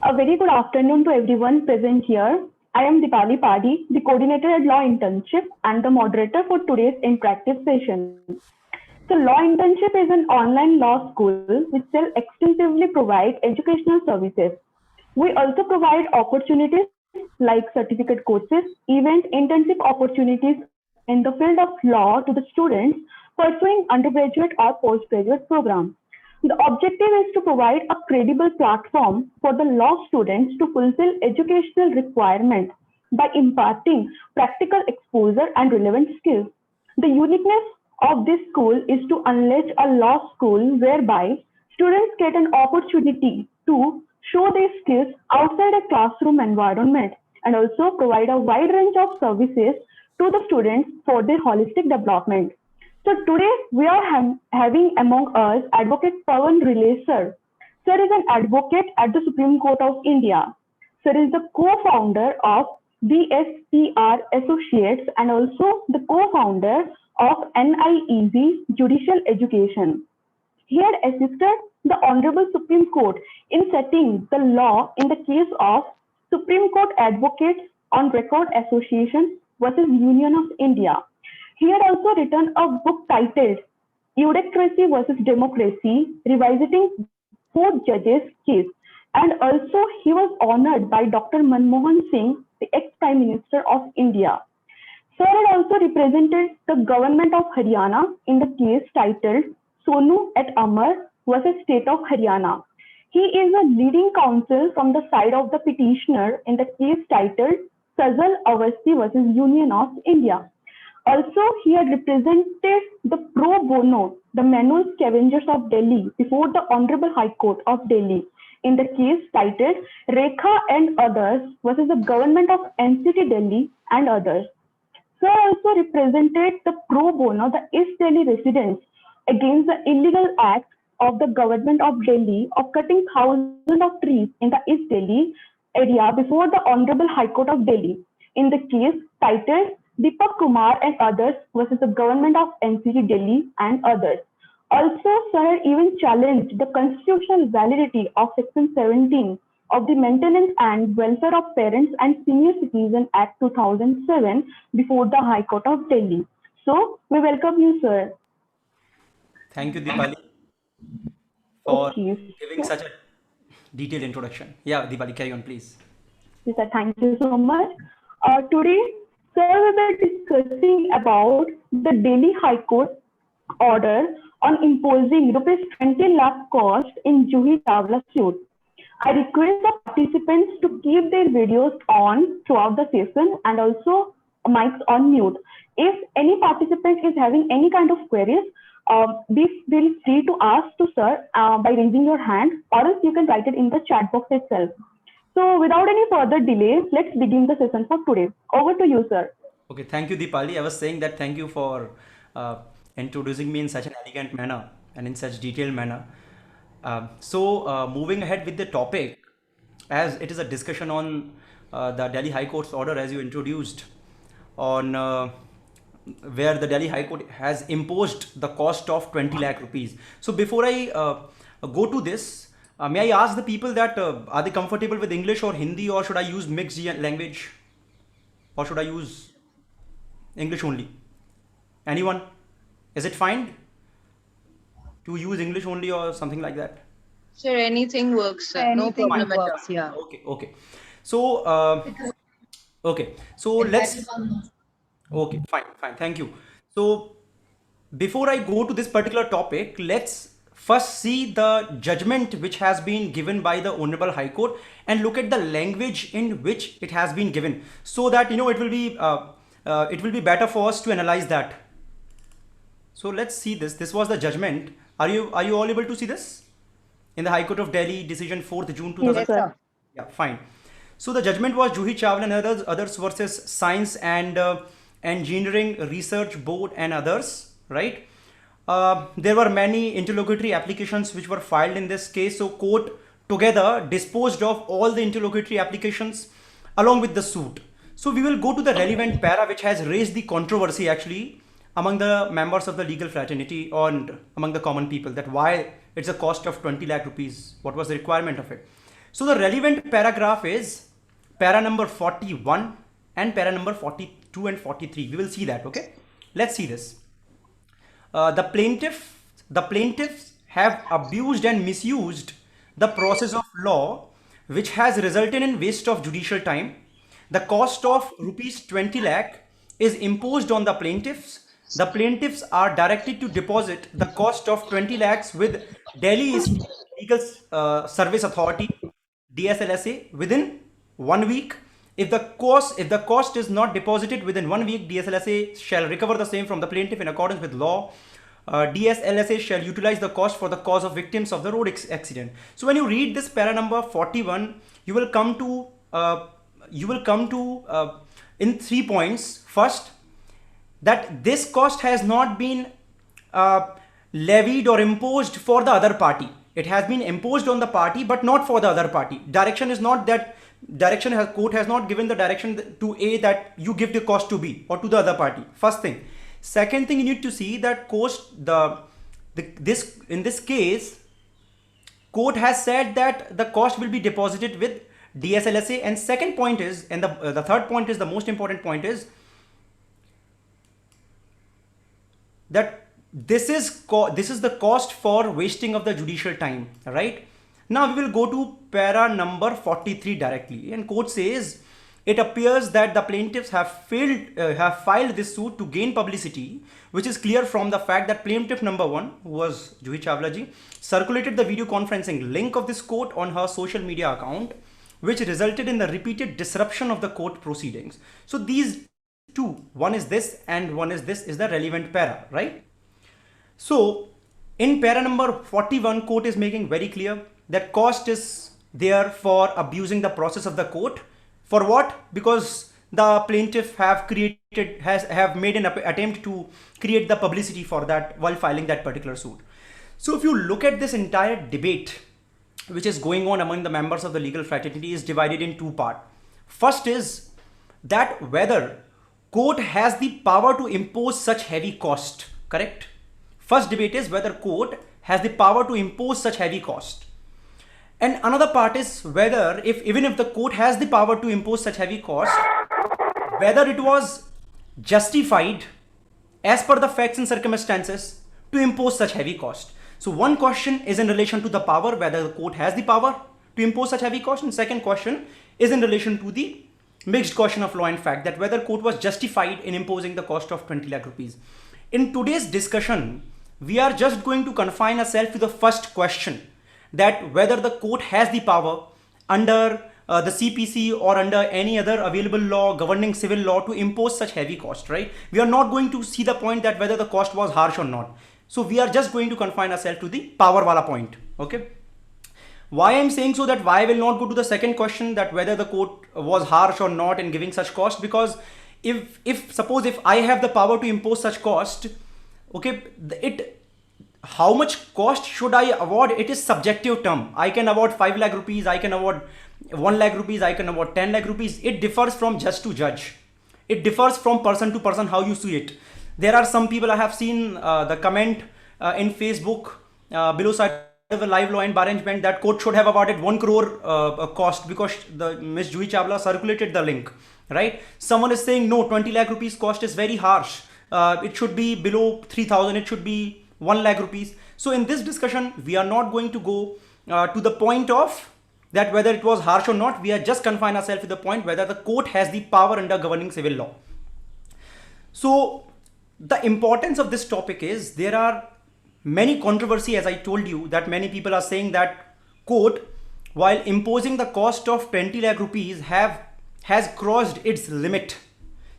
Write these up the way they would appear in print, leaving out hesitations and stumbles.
A very good afternoon to everyone present here. I am Dipali Padi, the coordinator at Law Internship and the moderator for today's interactive session. So, Law Internship is an online law school which will extensively provide educational services. We also provide opportunities like certificate courses, event internship opportunities in the field of law to the students pursuing undergraduate or postgraduate programs. The objective is to provide a credible platform for the law students to fulfill educational requirements by imparting practical exposure and relevant skills. The uniqueness of this school is to unleash a law school whereby students get an opportunity to show their skills outside a classroom environment and also provide a wide range of services to the students for their holistic development. So today we are having among us Advocate Pawan Rile sir. Sir is an advocate at the Supreme Court of India. Sir is the co-founder of BSPR Associates and also the co-founder of NIEZ Judicial Education. He had assisted the Honorable Supreme Court in setting the law in the case of Supreme Court Advocates on Record Association versus Union of India. He had also written a book titled Eudocracy versus Democracy, revisiting four judges' case. And also, he was honored by Dr. Manmohan Singh, the ex-Prime Minister of India. Sir had also represented the government of Haryana in the case titled Sonu et Amar versus State of Haryana. He is a leading counsel from the side of the petitioner in the case titled Sajal Awasthi versus Union of India. Also, he had represented the pro bono, the manual scavengers of Delhi before the Honorable High Court of Delhi in the case titled Rekha and others versus the government of NCT Delhi and others. Sir also represented the pro bono, the East Delhi residents against the illegal act of the government of Delhi of cutting thousands of trees in the East Delhi area before the Honorable High Court of Delhi in the case titled Deepak Kumar and others versus the government of NCT Delhi and others. Also, Sir even challenged the constitutional validity of Section 17 of the Maintenance and Welfare of Parents and Senior Citizen Act 2007 before the High Court of Delhi. So, we welcome you, sir. Thank you, Deepali, for Okay. giving such a detailed introduction. Yeah, Deepali, carry on, please. Yes, sir. Thank you so much. Today, sir, we will be discussing about the Delhi High Court order on imposing rupees 20 lakh cost in Juhi Chawla suit. I request the participants to keep their videos on throughout the session and also mics on mute. If any participant is having any kind of queries, be feel free to ask to sir by raising your hand, or else you can write it in the chat box itself. So without any further delay, let's begin the session for today. Over to you, sir. Okay, thank you, Deepali. I was saying that thank you for uh, introducing me in such an elegant manner and in such detailed manner. Moving ahead with the topic, as it is a discussion on the Delhi High Court's order, as you introduced, on where the Delhi High Court has imposed the cost of 20 lakh rupees. So before I go to this, may I ask the people that are they comfortable with English or Hindi, or should I use mixed language, or should I use English only? Anyone? Is it fine to use English only or something like that? Sure, anything works, sir. No Anything problem at all. works, yeah. Okay, okay. So, okay. So let's. Okay, fine, fine. Thank you. So, before I go to this particular topic, let's first see the judgment which has been given by the Honorable High Court and look at the language in which it has been given, so that it will be better for us to analyze that. So let's see this. This was the judgment. Are you all able to see this in the High Court of Delhi decision 4th June Yes, 2000? sir. Yeah, fine. So the judgment was Juhi Chawla and others versus Science and Engineering Research Board and others, right? There were many interlocutory applications which were filed in this case. So court together disposed of all the interlocutory applications along with the suit. So we will go to the relevant para which has raised the controversy actually among the members of the legal fraternity and among the common people, that why it's a cost of 20 lakh rupees, what was the requirement of it. So the relevant paragraph is para number 41 and para number 42 and 43. We will see that. Okay, let's see this. The plaintiffs have abused and misused the process of law, which has resulted in waste of judicial time. The cost of rupees 20 lakh is imposed on the plaintiffs. The plaintiffs are directed to deposit the cost of 20 lakhs with Delhi Legal Service Authority DSLSA within 1 week. If the cost is not deposited within 1 week, DSLSA shall recover the same from the plaintiff in accordance with law. DSLSA shall utilize the cost for the cause of victims of the road accident. So when you read this para number 41, you will come to in 3 points. First, that this cost has not been levied or imposed for the other party. It has been imposed on the party, but not for the other party. Direction is not that court has not given the direction to A that you give the cost to B or to the other party. First thing. Second thing, you need to see that in this case, court has said that the cost will be deposited with DSLSA. And second point is, and the third point is the most important point, is that this is the cost for wasting of the judicial time, right? Now we will go to para number 43 directly, and court says it appears that the plaintiffs have filed this suit to gain publicity, which is clear from the fact that plaintiff number 1, who was Juhi Chawla ji, circulated the video conferencing link of this court on her social media account, which resulted in the repeated disruption of the court proceedings. So these two, one is this and one is this, is the relevant para, right? So in para number 41, court is making very clear that cost is there for abusing the process of the court. For what? Because the plaintiff have made an attempt to create the publicity for that while filing that particular suit. So if you look at this entire debate which is going on among the members of the legal fraternity, is divided in 2 parts. First is that whether court has the power to impose such heavy cost, correct? First debate is whether court has the power to impose such heavy cost. And another part is whether even if the court has the power to impose such heavy cost, whether it was justified as per the facts and circumstances to impose such heavy cost. So one question is in relation to the power, whether the court has the power to impose such heavy cost, and second question is in relation to the mixed question of law and fact, that whether court was justified in imposing the cost of 20 lakh rupees. In today's discussion, we are just going to confine ourselves to the first question, that whether the court has the power under the CPC or under any other available law governing civil law to impose such heavy cost, right? We are not going to see the point that whether the cost was harsh or not. So we are just going to confine ourselves to the power wala point, okay? Why I'm saying so, that why I will not go to the second question, that whether the court was harsh or not in giving such cost, because suppose if I have the power to impose such cost, okay, how much cost should I award? It is subjective term. I can award 5 lakh rupees, I can award 1 lakh rupees, I can award 10 lakh rupees. It differs from judge to judge. It differs from person to person how you see it. There are some people, I have seen the comment in Facebook below side of the live law and bar arrangement, that court should have awarded 1 crore cost because the Ms. Juhi Chawla circulated the link, right? Someone is saying no, 20 lakh rupees cost is very harsh. It should be below 3,000. It should be 1 lakh rupees. So in this discussion, we are not going to go to the point of that whether it was harsh or not. We are just confine ourselves to the point whether the court has the power under governing civil law. So the importance of this topic is there are many controversy, as I told you, that many people are saying that court, while imposing the cost of 20 lakh rupees, has crossed its limit.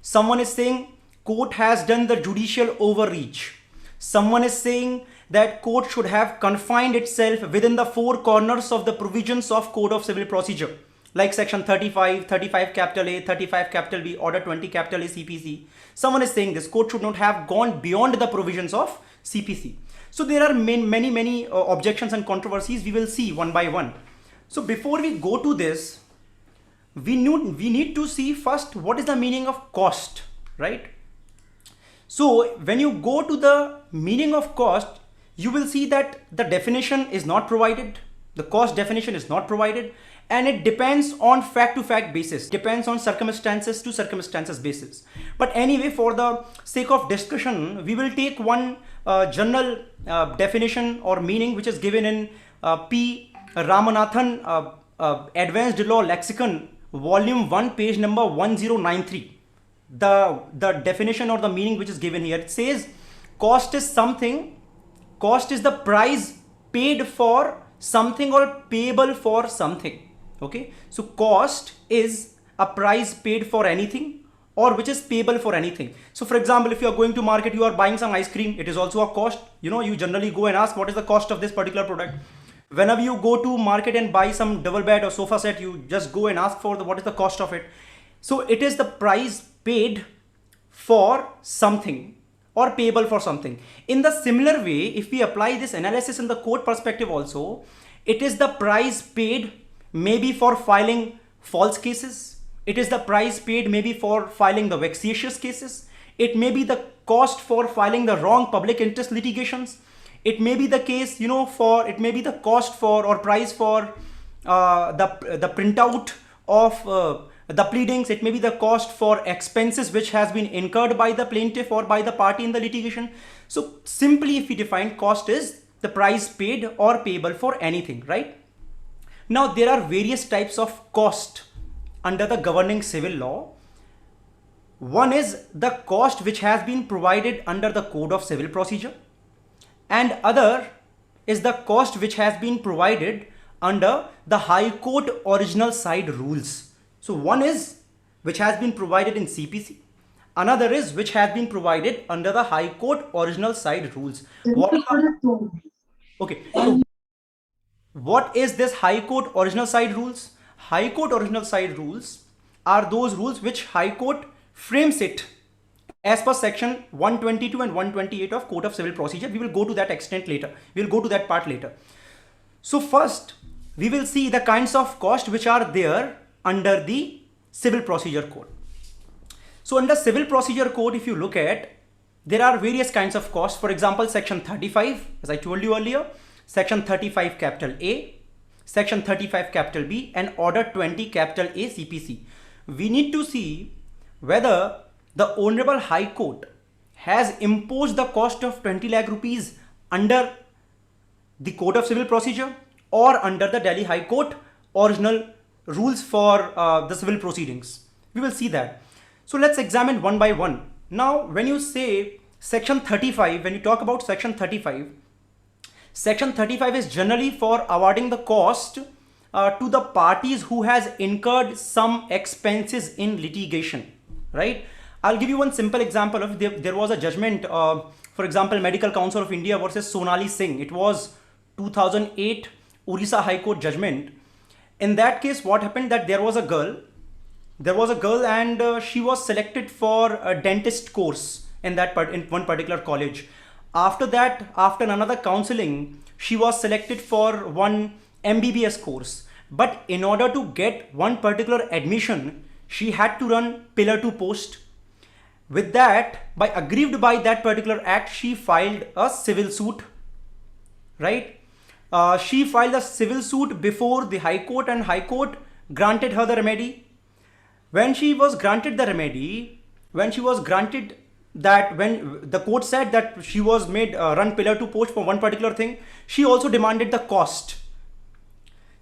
Someone is saying court has done the judicial overreach. Someone is saying that court should have confined itself within the 4 corners of the provisions of Code of Civil Procedure, like section 35, 35 capital A, 35 capital B, order 20 capital A CPC. Someone is saying this court should not have gone beyond the provisions of CPC. So there are many objections and controversies. We will see one by one. So before we go to this, we need to see first what is the meaning of cost, right? So when you go to the meaning of cost, you will see that the definition is not provided. The cost definition is not provided, and it depends on fact to fact basis, depends on circumstances to circumstances basis. But anyway, for the sake of discussion, we will take one general definition or meaning which is given in P. Ramanathan Advanced Law Lexicon, volume 1, page number 1093. The definition or the meaning which is given here, it says cost is something, cost is the price paid for something or payable for something. Okay, so cost is a price paid for anything or which is payable for anything. So for example, if you are going to market, you are buying some ice cream, it is also a cost. You know, you generally go and ask what is the cost of this particular product. Whenever you go to market and buy some double bed or sofa set, you just go and ask for what is the cost of it. So it is the price paid for something or payable for something. In the similar way, if we apply this analysis in the court perspective also, it is the price paid maybe for filing false cases. It is the price paid maybe for filing the vexatious cases. It may be the cost for filing the wrong public interest litigations. It may be the case, you know, for, it may be the cost for or price for the printout of the pleadings. It may be the cost for expenses which has been incurred by the plaintiff or by the party in the litigation. So simply, if we define, cost is the price paid or payable for anything, right? Now there are various types of cost under the governing civil law. One is the cost which has been provided under the Code of Civil Procedure, and other is the cost which has been provided under the High Court original side rules. So one is which has been provided in CPC, another is which has been provided under the High Court original side rules. Okay, so what is this High Court original side rules? High Court original side rules are those rules which High Court frames it as per section 122 and 128 of Code of Civil Procedure. We will go to that extent later. We will go to that part later. So first, we will see the kinds of cost which are there under the Civil Procedure Code. So under Civil Procedure Code, if you look at, there are various kinds of costs. For example, section 35, as I told you earlier, section 35 capital A, section 35 capital B, and order 20 capital A CPC. We need to see whether the Honorable High Court has imposed the cost of 20 lakh rupees under the Code of Civil Procedure or under the Delhi High Court original rules for the civil proceedings. We will see that. So let's examine one by one. Now, when you say section 35, when you talk about section 35 is generally for awarding the cost to the parties who has incurred some expenses in litigation, right? I'll give you one simple example of there was a judgment, for example, Medical Council of India versus Sonali Singh. It was 2008 Orissa High Court judgment. In that case, what happened that there was a girl and she was selected for a dentist course in one particular college. After that, after another counseling, she was selected for one MBBS course. But in order to get one particular admission, she had to run pillar to post. With that, aggrieved by that particular act, she filed a civil suit, right? She filed a civil suit before the High Court, and High Court granted her the remedy. When she was granted the remedy, when the court said that she was made run pillar to post for one particular thing, she also demanded the cost.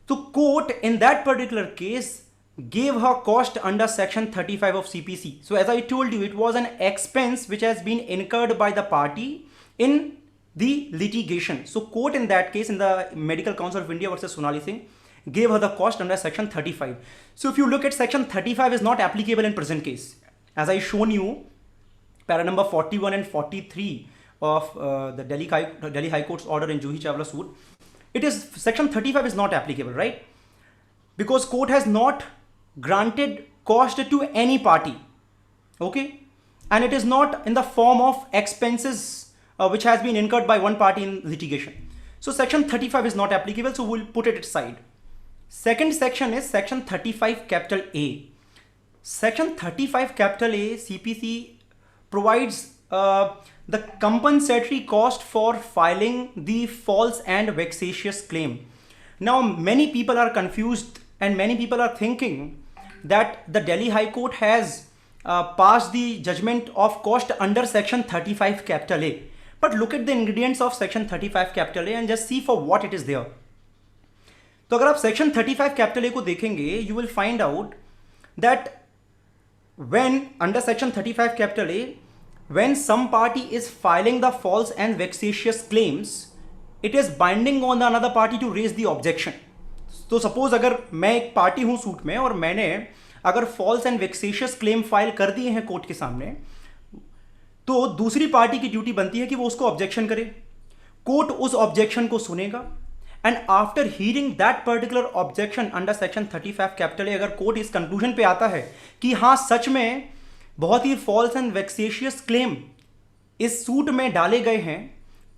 The court in that particular case gave her cost under section 35 of CPC. So as I told you, it was an expense which has been incurred by the party in the litigation. So court in that case, in the Medical Council of India versus Sonali Singh, gave her the cost under section 35. So if you look at section 35 is not applicable in present case. As I shown you, para number 41 and 43 of the Delhi High Court's order in Juhi Chawla suit, it is section 35 is not applicable, right? Because court has not granted cost to any party, okay? And it is not in the form of expenses which has been incurred by one party in litigation. So section 35 is not applicable, so we'll put it aside. Second section is section 35 capital A. Section 35 capital A CPC provides the compensatory cost for filing the false and vexatious claim. Now many people are confused and many people are thinking that the Delhi High Court has passed the judgment of cost under section 35 capital A. But look at the ingredients of section 35 capital A and just see for what it is there. तो अगर आप section 35 capital ए को देखेंगे, you will find out that when under section 35 capital A, when some party is filing the false and vexatious claims, it is binding on the another party to raise the objection. तो suppose अगर मैं एक party हूं suit में और मैंने अगर false and vexatious claim file कर दिए हैं कोर्ट के सामने, तो दूसरी पार्टी की ड्यूटी बनती है कि वो उसको ऑब्जेक्शन करे. कोर्ट उस ऑब्जेक्शन को सुनेगा and after hearing that particular objection under section 35 capital ए, अगर कोर्ट इस कंक्लूजन पे आता है कि हाँ सच में बहुत ही फॉल्स एंड वेक्सेशियस क्लेम इस सूट में डाले गए हैं,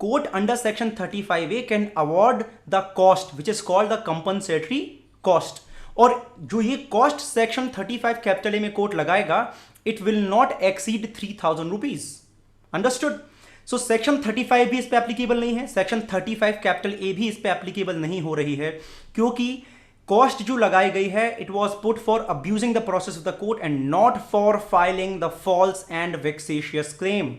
court under section 35 A can award the cost which is called the compensatory cost. और जो ये कॉस्ट सेक्शन 35 कैपिटल ए में कोर्ट लगाएगा, it will not exceed 3,000 rupees. Understood? So section 35 भी इस पे एप्लीकेबल नहीं है, सेक्शन 35 कैपिटल ए भी इस पे एप्लीकेबल नहीं हो रही है, क्योंकि कॉस्ट जो लगाई गई है it was put for abusing the process of the court and not for filing the false and vexatious claim,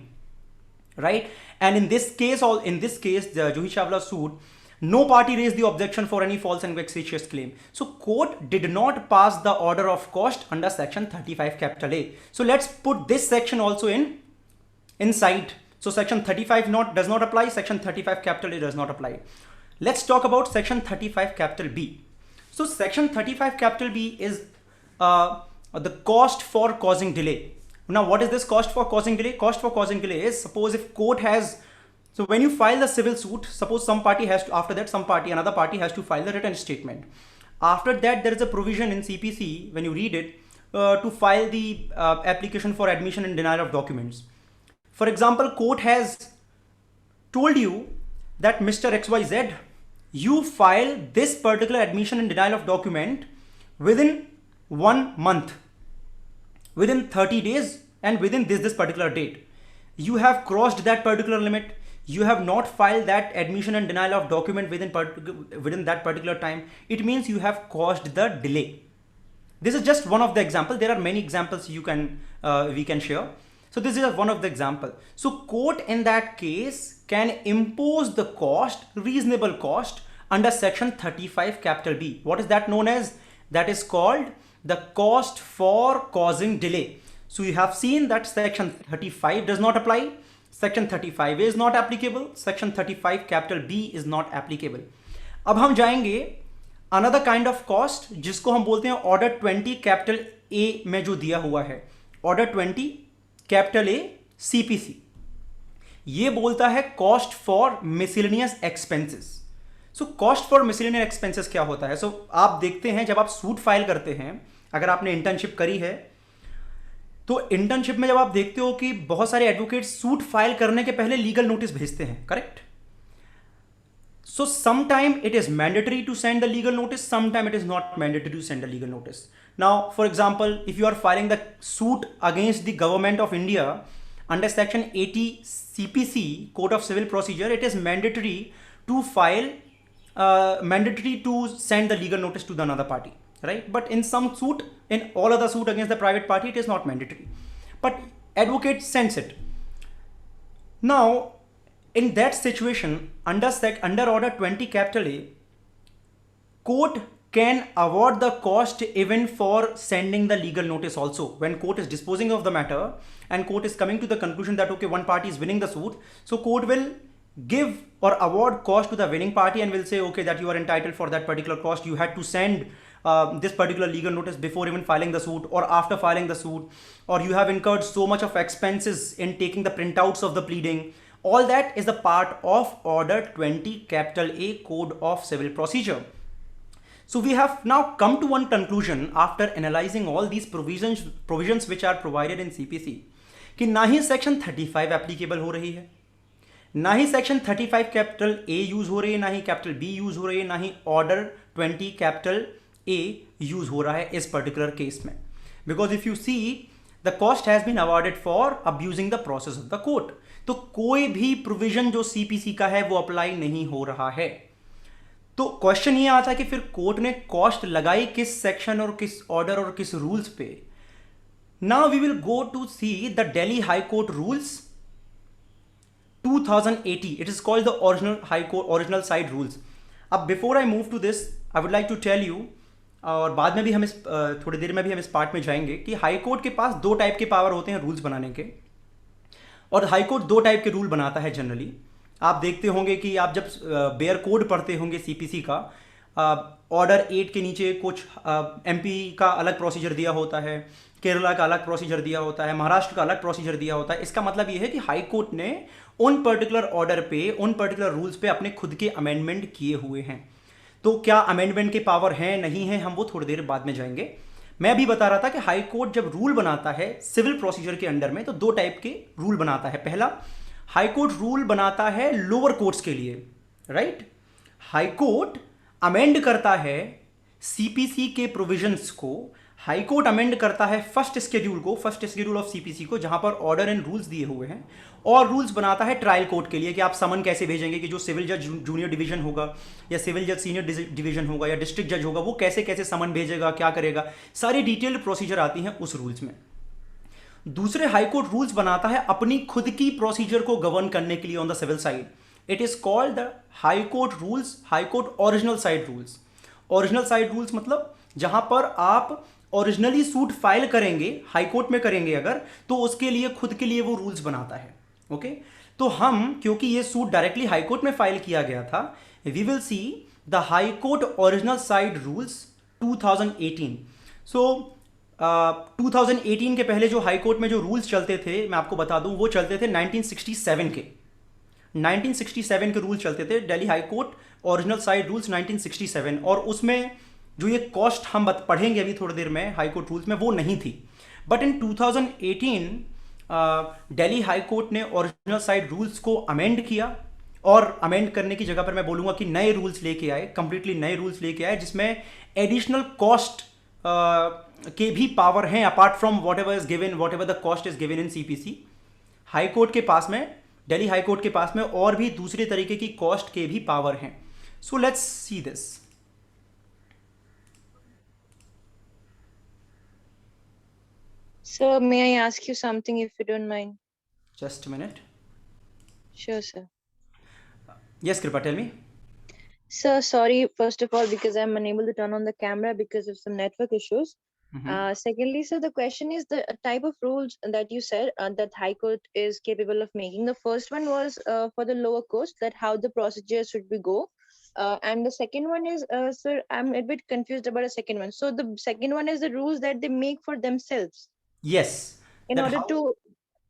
right? And in this case the Juhi Chawla suit, no party raised the objection for any false and vexatious claim. So court did not pass the order of cost under section 35 capital A. So let's put this section also inside. So section 35 does not apply, section 35 capital A does not apply. Let's talk about section 35 capital B. So section 35 capital B is the cost for causing delay. Now what is this cost for causing delay? Cost for causing delay is, suppose if court has, so when you file the civil suit, suppose some party has to, after that another party has to file the written statement. After that there is a provision in CPC, when you read it, to file the application for admission and denial of documents. For example, court has told you that Mr. XYZ, you file this particular admission and denial of document within 1 month, within 30 days and within this particular date. You have crossed that particular limit. You have not filed that admission and denial of document within that particular time. It means you have caused the delay. This is just one of the examples. There are many examples we can share. So this is one of the example. So court in that case can impose the cost, reasonable cost, under section 35 capital B. What is that known as? That is called the cost for causing delay. So you have seen that section 35 does not apply. Section 35 is not applicable. Section 35 capital B is not applicable. अब हम जाएंगे another kind of cost, जिसको हम बोलते हैं order 20 capital A में जो दिया हुआ है. Order 20 कैपिटल ए CPC, ये बोलता है cost for miscellaneous expenses. So cost for miscellaneous expenses क्या होता है? सो आप देखते हैं जब आप सूट फाइल करते हैं, अगर आपने इंटर्नशिप करी है तो इंटर्नशिप में जब आप देखते हो कि बहुत सारे एडवोकेट सूट फाइल करने के पहले लीगल नोटिस भेजते हैं, correct? So sometime it is mandatory to send the legal notice, sometime it is not mandatory to send a legal notice. Now, for example, if you are filing the suit against the government of India under section 80 CPC, Code of Civil Procedure, it is mandatory to file, mandatory to send the legal notice to the another party, right? But in some suit, in all other suit against the private party, it is not mandatory. But advocate sends it. Now, in that situation, under order 20 capital A, court can award the cost even for sending the legal notice also. When court is disposing of the matter and court is coming to the conclusion that okay, one party is winning the suit, so court will give or award cost to the winning party and will say okay, that you are entitled for that particular cost. You had to send this particular legal notice before even filing the suit or after filing the suit, or you have incurred so much of expenses in taking the printouts of the pleading. All that is the part of order 20 capital A Code of Civil Procedure. So we have now come to one conclusion after analyzing all these provisions which are provided in CPC, कि ना ही section 35 applicable हो रही है, ना ही section 35 capital A use हो रही है, ना ही capital B यूज हो रही है, ना ही order 20 capital A यूज हो रहा है इस particular case में. Because if you see, the cost has been awarded for abusing the process of the court. तो कोई भी प्रोविजन जो CPC का है वो अप्लाई नहीं हो रहा है. तो क्वेश्चन ये आता है कि फिर कोर्ट ने कॉस्ट लगाई किस सेक्शन और किस ऑर्डर और किस रूल्स पे. Now we will go to see the Delhi high court rules 2080. It is called the original high court original side rules. अब before I move to this I would like to tell you, और बाद में भी हम इस थोड़ी देर में भी हम इस पार्ट में जाएंगे, कि हाई कोर्ट के पास दो टाइप के पावर होते हैं रूल्स बनाने के. और हाई कोर्ट दो टाइप के रूल बनाता है जनरली. आप देखते होंगे कि आप जब बेयर कोड पढ़ते होंगे सीपीसी का, ऑर्डर 8 के नीचे कुछ एमपी का अलग प्रोसीजर दिया होता है, केरला का अलग प्रोसीजर दिया होता है, महाराष्ट्र का अलग प्रोसीजर दिया होता है. इसका मतलब ये है कि हाई कोर्ट ने उन पर्टिकुलर ऑर्डर पे, उन पर्टिकुलर रूल्स पे अपने खुद के अमेंडमेंट किए हुए हैं. तो क्या अमेंडमेंट के पावर हैं नहीं हैं, हम वो थोड़ी देर बाद में जाएंगे. मैं अभी बता रहा था कि हाई कोर्ट जब रूल बनाता है सिविल प्रोसीजर के अंडर में, तो दो टाइप के रूल बनाता है. पहला, हाई कोर्ट रूल बनाता है लोअर कोर्ट्स के लिए, राइट. हाई कोर्ट अमेंड करता है सीपीसी के प्रोविजंस को. हाई कोर्ट अमेंड करता है फर्स्ट शेड्यूल ऑफ सीपीसी को, जहां पर ऑर्डर एंड रूल्स दिए हुए हैं. और रूल्स बनाता है ट्रायल कोर्ट के लिए कि आप समन कैसे भेजेंगे, कि जो सिविल जज जूनियर डिवीजन होगा या सिविल जज सीनियर डिवीजन होगा या डिस्ट्रिक्ट जज होगा, वो कैसे कैसे समन भेजेगा, क्या करेगा. सारी डिटेल्ड प्रोसीजर आती हैं उस रूल्स में. दूसरे, हाई कोर्ट रूल्स बनाता है अपनी खुद की प्रोसीजर को गवर्न करने के लिए on the civil side. It is called the high court rules, high court original side rules. Original side rules मतलब जहां पर आप ओरिजिनली सूट फाइल करेंगे, हाई कोर्ट में करेंगे अगर, तो उसके लिए खुद के लिए वो रूल्स बनाता है. ओके, तो हम, क्योंकि ये सूट डायरेक्टली हाई कोर्ट में फाइल किया गया था, we will see the high court original side rules 2018. So 2018 के पहले जो हाई कोर्ट में जो रूल्स चलते थे, मैं आपको बता दूं, वो चलते थे 1967 के. 1967 के रूल्स चलते थे, Delhi high court original side rules 1967. और उसमें जो ये कॉस्ट हम पढ़ेंगे अभी थोड़ी देर में हाई कोर्ट रूल्स में, वो नहीं थी. But in 2018 Delhi high court ने ओरिजिनल साइड रूल्स को अमेंड किया. और अमेंड करने की जगह पर मैं बोलूंगा कि नए रूल्स लेके आए, कंप्लीटली नए रूल्स लेके आए, जिसमें एडिशनल कॉस्ट के भी पावर हैं apart from what ever is given, what ever the cost is given in CPC. High court के पास में, दिल्ली हाई कोर्ट के पास में और भी दूसरे तरीके की कॉस्ट के भी पावर हैं. So let's see this. Sir, may I ask you something if you don't mind? Just a minute. Sure, sir. Yes, Kripa, tell me. Sir, sorry, first of all, because I'm unable to turn on the camera because of some network issues. Secondly, sir, the question is the type of rules that you said that High Court is capable of making. The first one was for the lower courts, that how the procedure should be go. And the second one is, sir, I'm a bit confused about the second one. So the second one is the rules that they make for themselves. Yes. In order to,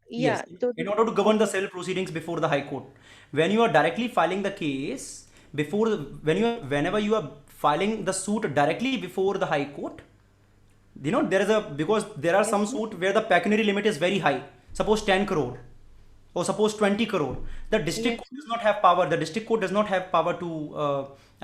yes, in order to govern the civil proceedings before the High Court. When you are directly filing the case whenever you are filing the suit directly before the High Court, you know, because there are some suit where the pecuniary limit is very high, suppose 10 crore or suppose 20 crore. The district court does not have power. The district court does not have power to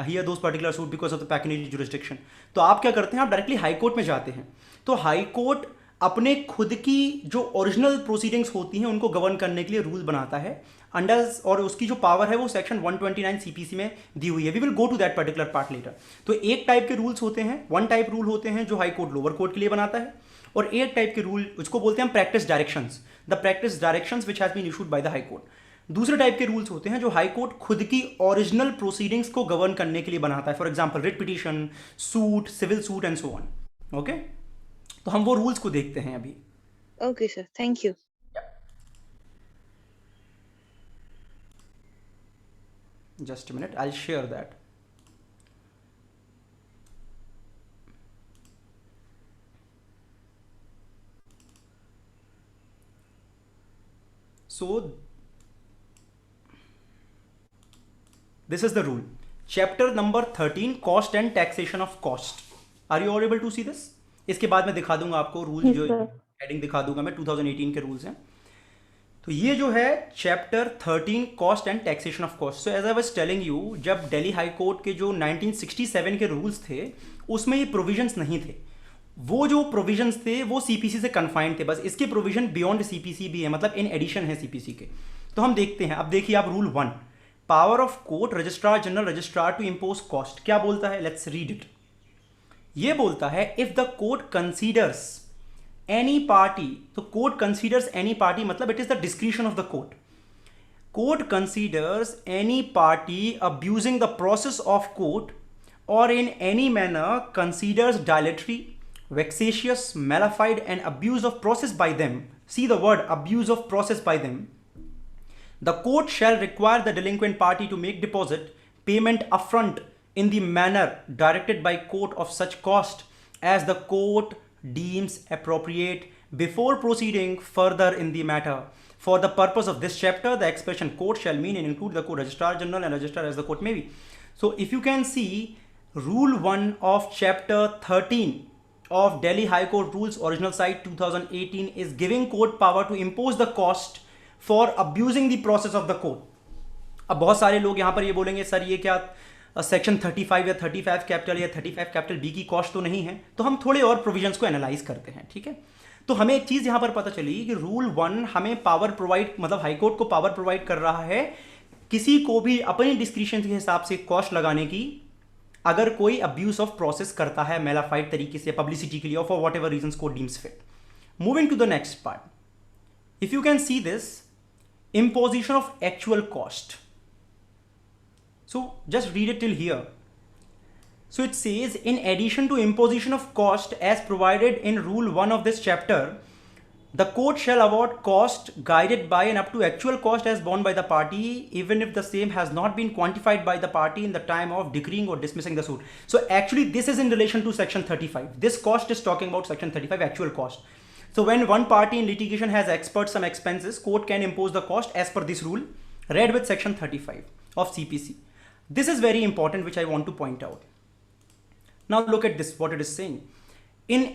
hear those particular suit because of the pecuniary jurisdiction. तो आप क्या करते हैं, आप directly high court में जाते हैं. तो हाई कोर्ट अपने खुद की जो ओरिजिनल प्रोसीडिंग्स होती हैं उनको गवर्न करने के लिए रूल बनाता है अंडर, और उसकी जो पावर है वो सेक्शन 129 सीपीसी में दी हुई है. We will go to that particular part later. तो एक टाइप के रूल्स होते हैं, वन टाइप रूल होते हैं जो हाई कोर्ट लोअर कोर्ट के लिए बनाता है, और एक टाइप के रूल उसको बोलते हैं practice directions, the practice directions which has been issued by the high court. दूसरे टाइप के रूल्स होते हैं जो हाई कोर्ट खुद की ओरिजिनल प्रोसीडिंग्स को गवर्न करने के लिए बनाता है. For example writ petition, suit, civil suit and so on. Okay, तो हम वो रूल्स को देखते हैं अभी. okay, sir. Thank you. Just a minute, I'll share that. So this is the rule. Chapter number 13, cost and taxation of cost. Are you all able to see this? इसके बाद मैं दिखा दूंगा आपको रूल, जो हेडिंग दिखा दूंगा मैं, 2018 के रूल्स हैं. तो ये जो है chapter 13, cost and taxation of cost. So as I was telling you, जब दिल्ली हाई कोर्ट के जो 1967 के रूल्स थे उसमें ये प्रोविजंस नहीं थे. वो जो प्रोविजंस थे वो सीपीसी से कन्फाइंड थे. बस इसके प्रोविजन बियॉन्ड सीपीसी भी है, मतलब इन एडिशन है सीपीसी के. तो हम देखते हैं. अब देखिए आप rule 1, power of court, registrar general, registrar to impose cost. क्या बोलता है, लेट्स रीड इट। ये बोलता है if the court considers any party, तो कोर्ट कंसीडर्स एनी पार्टी मतलब it is the discretion of the court. Court considers any party abusing the process of court or in any manner considers dilatory, vexatious, malafide and abuse of process by them. See the word abuse of process by them. The court shall require the delinquent party to make deposit payment upfront in the manner directed by court of such cost as the court deems appropriate before proceeding further in the matter. For the purpose of this chapter, the expression court shall mean and include the court registrar general and registrar as the court may be. So if you can see, Rule 1 of Chapter 13 of Delhi High Court Rules, original site 2018, is giving court power to impose the cost for abusing the process of the court. अब बहुत सारे लोग यहाँ पर ये बोलेंगे sir ये क्या सेक्शन 35 या 35 कैपिटल या 35 कैपिटल बी की कॉस्ट तो नहीं है। तो हम थोड़े और प्रोविजंस को एनालाइज करते हैं, ठीक है। तो हमें एक चीज़ यहाँ पर पता चली कि रूल 1 हमें पावर प्रोवाइड, मतलब हाईकोर्ट को पावर प्रोवाइड कर रहा है किसी को भी अपनी डिस्क्रिप्शन के हिसाब से कॉस्ट लगाने की, अगर कोई अब्यूज ऑफ प्रोसेस करता है मेलाफाइड तरीके से पब्लिसिटी के लिए और for whatever reason court deems fit. Moving to the next part, if you can see this imposition of actual cost. So just read it till here. So it says, in addition to imposition of cost as provided in rule 1 of this chapter, the court shall award cost guided by and up to actual cost as borne by the party, even if the same has not been quantified by the party in the time of decreeing or dismissing the suit. So actually this is in relation to section 35. This cost is talking about section 35 actual cost. So when one party in litigation has expurged some expenses, court can impose the cost as per this rule, read with section 35 of CPC. This is very important, which I want to point out. Now look at this, what it is saying. In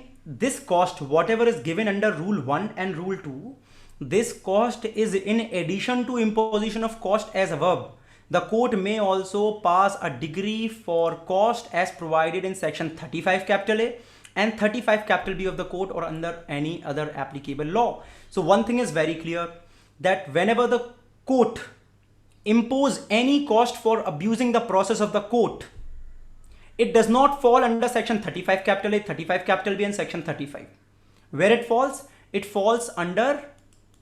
this cost, whatever is given under rule 1 and rule 2, this cost is in addition to imposition of cost as above. The court may also pass a degree for cost as provided in section 35 capital A and 35 capital B of the code or under any other applicable law. So one thing is very clear, that whenever the court impose any cost for abusing the process of the court, it does not fall under section 35 capital A, 35 capital B and section 35. Where it falls? It falls under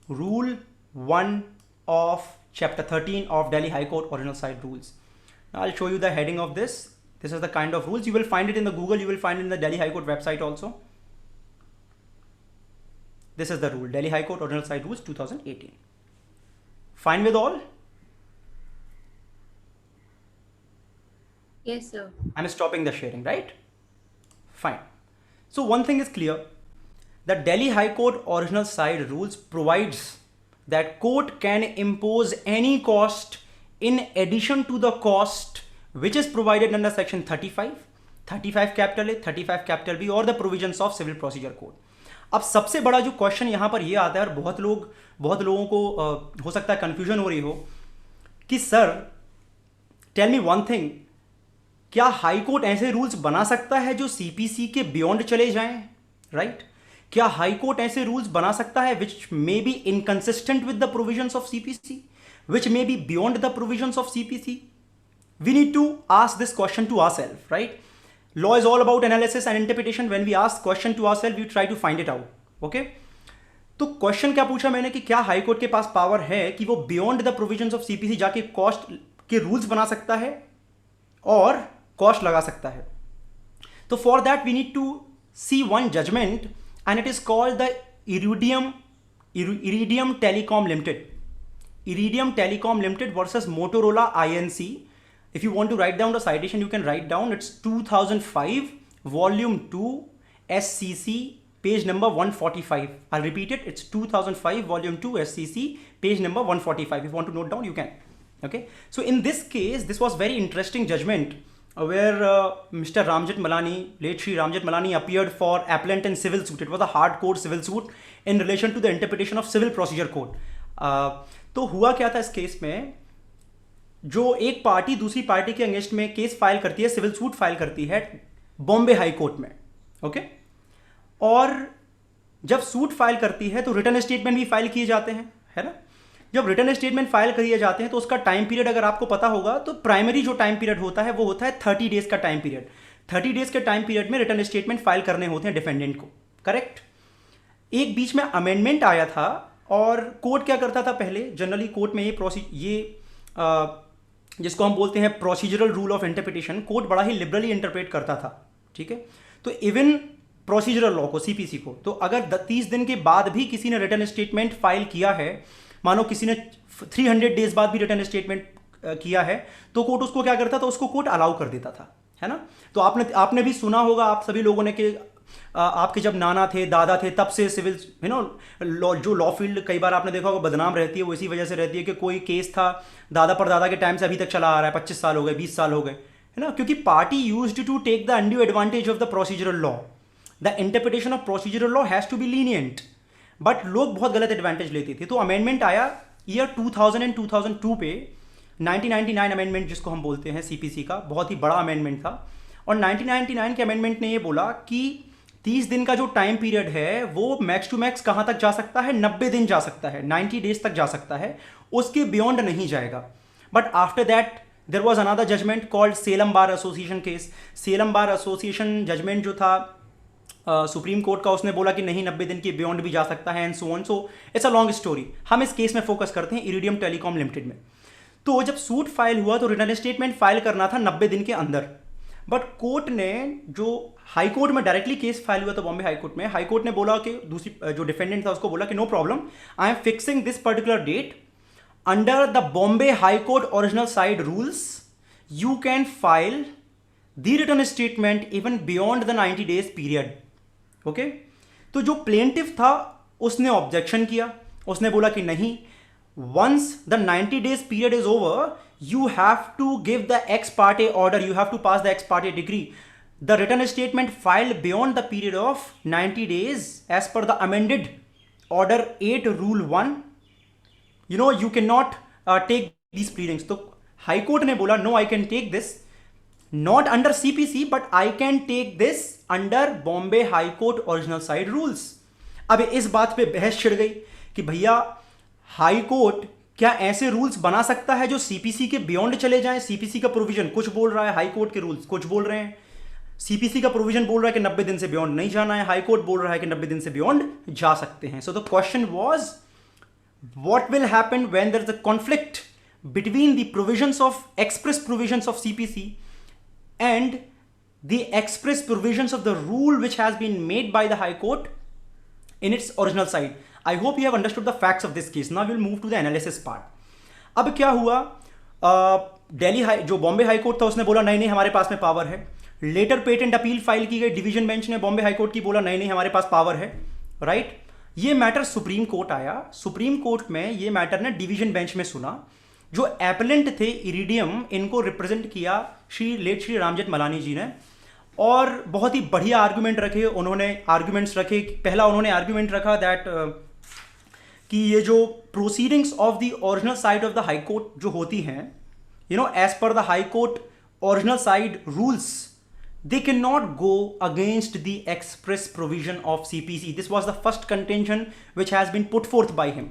rule 1 of chapter 13 of Delhi High Court original site rules. Now I'll show you the heading of this. This is the kind of rules. You will find it in the Google, you will find it in the Delhi High Court website also. This is the rule, Delhi High Court original site rules 2018. Fine with all? Yes, sir. I'm stopping the sharing, right? Fine. So one thing is clear, the Delhi High Court original site rules provides that court can impose any cost in addition to the cost which is provided under section 35, 35 capital A, 35 capital B or the provisions of civil procedure code. अब सबसे बड़ा जो question यहाँ पर ये आता है, और बहुत लोगों को हो सकता है कंफ्यूजन हो रही हो कि sir tell me one thing, क्या हाई कोर्ट ऐसे रूल्स बना सकता है जो सीपीसी के बियॉन्ड चले जाएं, राइट? क्या हाई कोर्ट ऐसे रूल्स बना सकता है which may be inconsistent with the provisions of CPC, which may be beyond the provisions of CPC? We need to ask this question to ourselves, right? Law is all about analysis and interpretation. When we ask question to ourselves, we try to find it out. Okay? तो question क्या पूछा मैंने कि क्या high court के पास power है कि वो beyond the provisions of CPC जाके कॉस्ट के रूल्स बना सकता है और कॉस्ट लगा सकता है? तो for that we need to see one judgment and it is called the Iridium Telecom Limited. Iridium Telecom Limited versus Motorola INC. If you want to write down the citation, you can write down. It's 2005 volume 2 SCC page number 145. I'll repeat it. It's 2005 volume 2 SCC page number 145. If you want to note down, you can. Okay. So in this case, this was very interesting judgment where Mr. Ramjit Malani, late Shri Ramjit Malani, appeared for appellant in civil suit. It was a hardcore civil suit in relation to the interpretation of civil procedure code. तो हुआ क्या था इस case में, जो एक party दूसरी party के अगेंस्ट में केस फाइल करती है, सिविल सूट फाइल करती है बॉम्बे हाई कोर्ट में. ओके. और जब सूट फाइल करती है तो रिटर्न स्टेटमेंट भी फाइल किए जाते हैं, है ना? जब रिटर्न स्टेटमेंट फाइल करिए जाते हैं तो उसका टाइम पीरियड अगर आपको पता होगा तो प्राइमरी जो टाइम पीरियड होता है वो होता है 30 डेज का टाइम पीरियड। 30 डेज के टाइम पीरियड में रिटर्न स्टेटमेंट फाइल करने होते हैं डिफेंडेंट को, करेक्ट। एक बीच में अमेंडमेंट आया था और कोर्ट क्या करता था पहले, जनरली कोर्ट में जिसको हम बोलते हैं procedural rule of interpretation, court बड़ा ही लिबरली इंटरप्रेट करता था, ठीक है। तो इवन प्रोसीजरल लॉ को, सीपीसी को, तो अगर 30 दिन के बाद भी किसी ने रिटर्न स्टेटमेंट फाइल किया है, मानो किसी ने 300 डेज बाद भी रिटर्न स्टेटमेंट किया है, तो कोर्ट उसको क्या करता था, उसको कोर्ट अलाउ कर देता था, है ना। तो आपने भी सुना होगा, आप सभी लोगों ने, कि आपके जब नाना थे, दादा थे, तब से सिविल लॉ, जो लॉ फील्ड कई बार आपने देखा होगा बदनाम रहती है, वो इसी वजह से रहती है कि कोई केस था दादा परदादा के टाइम से अभी तक चला आ रहा है, 25 साल हो गए, 20 साल हो गए, है ना, क्योंकि party used to take the undue advantage of the procedural law. The interpretation of procedural law has to be lenient, but लोग बहुत गलत एडवांटेज लेते थे। तो अमेंडमेंट आया ईयर 2000 एंड 2002 पे, 1999 अमेंडमेंट जिसको हम बोलते हैं सीपीसी का, बहुत ही बड़ा अमेंडमेंट था। और 1999 के अमेंडमेंट ने ये बोला कि 30 दिन का जो टाइम पीरियड है वो मैक्स टू मैक्स कहाँ तक जा सकता है, 90 दिन जा सकता है, 90 डेज तक जा सकता है, उसके बियॉन्ड नहीं जाएगा। But after that there was another judgment called Salem bar association case. Salem bar association judgment जो था सुप्रीम कोर्ट का, उसने बोला कि नहीं, 90 दिन के बियॉन्ड भी जा सकता है, and so on. So it's a long story, हम इस केस में फोकस करते हैं इरिडियम टेलीकॉम लिमिटेड में। तो जब सूट फाइल हुआ तो रिटर्न स्टेटमेंट फाइल करना था 90 दिन के अंदर, बट कोर्ट ने, जो हाई कोर्ट में डायरेक्टली केस फाइल हुआ था बॉम्बे हाई कोर्ट में, हाई कोर्ट ने बोला कि दूसरी जो डिफेंडेंट था उसको बोला कि no problem, I am fixing this particular date under the Bombay high court original side rules, you can file the written statement even beyond the 90 days period, okay. तो जो प्लेंटिफ था उसने ऑब्जेक्शन किया, उसने बोला कि नहीं, once the 90 days period is over, you have to give the ex parte order, you have to pass the ex parte decree. The return statement filed beyond the period of 90 days as per the amended order 8 rule 1, you cannot take these pleadings. तो high court ने बोला no, I can take this not under CPC but I can take this under Bombay High Court original side rules. अब इस बात पे बहस छिड़ गई कि भैया हाई कोर्ट क्या ऐसे रूल्स बना सकता है जो सीपीसी के बियॉन्ड चले जाएं। सीपीसी का प्रोविजन कुछ बोल रहा है, हाई कोर्ट के रूल्स कुछ बोल रहे हैं। सीपीसी का प्रोविजन बोल रहा है कि 90 दिन से बियॉन्ड नहीं जाना है, हाई कोर्ट बोल रहा है कि 90 दिन से बियॉन्ड जा सकते हैं। So the question was, what will happen when there is a conflict between the provisions of express provisions of CPC and the express provisions of the rule which has been made by the high court in its original side. I hope you have understood the facts of this case. Now we'll move to the analysis part. अब क्या हुआ, जो Bombay high court था उसने बोला नहीं नहीं हमारे पास में पावर है। लेटर पेटेंट अपील फाइल की गई, डिवीजन बेंच ने बॉम्बे हाई कोर्ट की बोला नहीं नहीं हमारे पास पावर है, राइट। ये मैटर सुप्रीम कोर्ट आया, सुप्रीम कोर्ट में ये मैटर ने डिवीजन बेंच में सुना। जो एपेलेंट थे इरिडियम, इनको रिप्रेजेंट किया श्री रामजेठ मलानी जी ने, और बहुत ही बढ़िया आर्गुमेंट रखे उन्होंने। आर्गुमेंट्स रखे, पहला उन्होंने आर्गुमेंट रखा दैट कि ये जो proceedings of the original side of the high court जो होती हैं, as per the high court original side rules, they cannot go against the express provision of CPC. This was the first contention which has been put forth by him,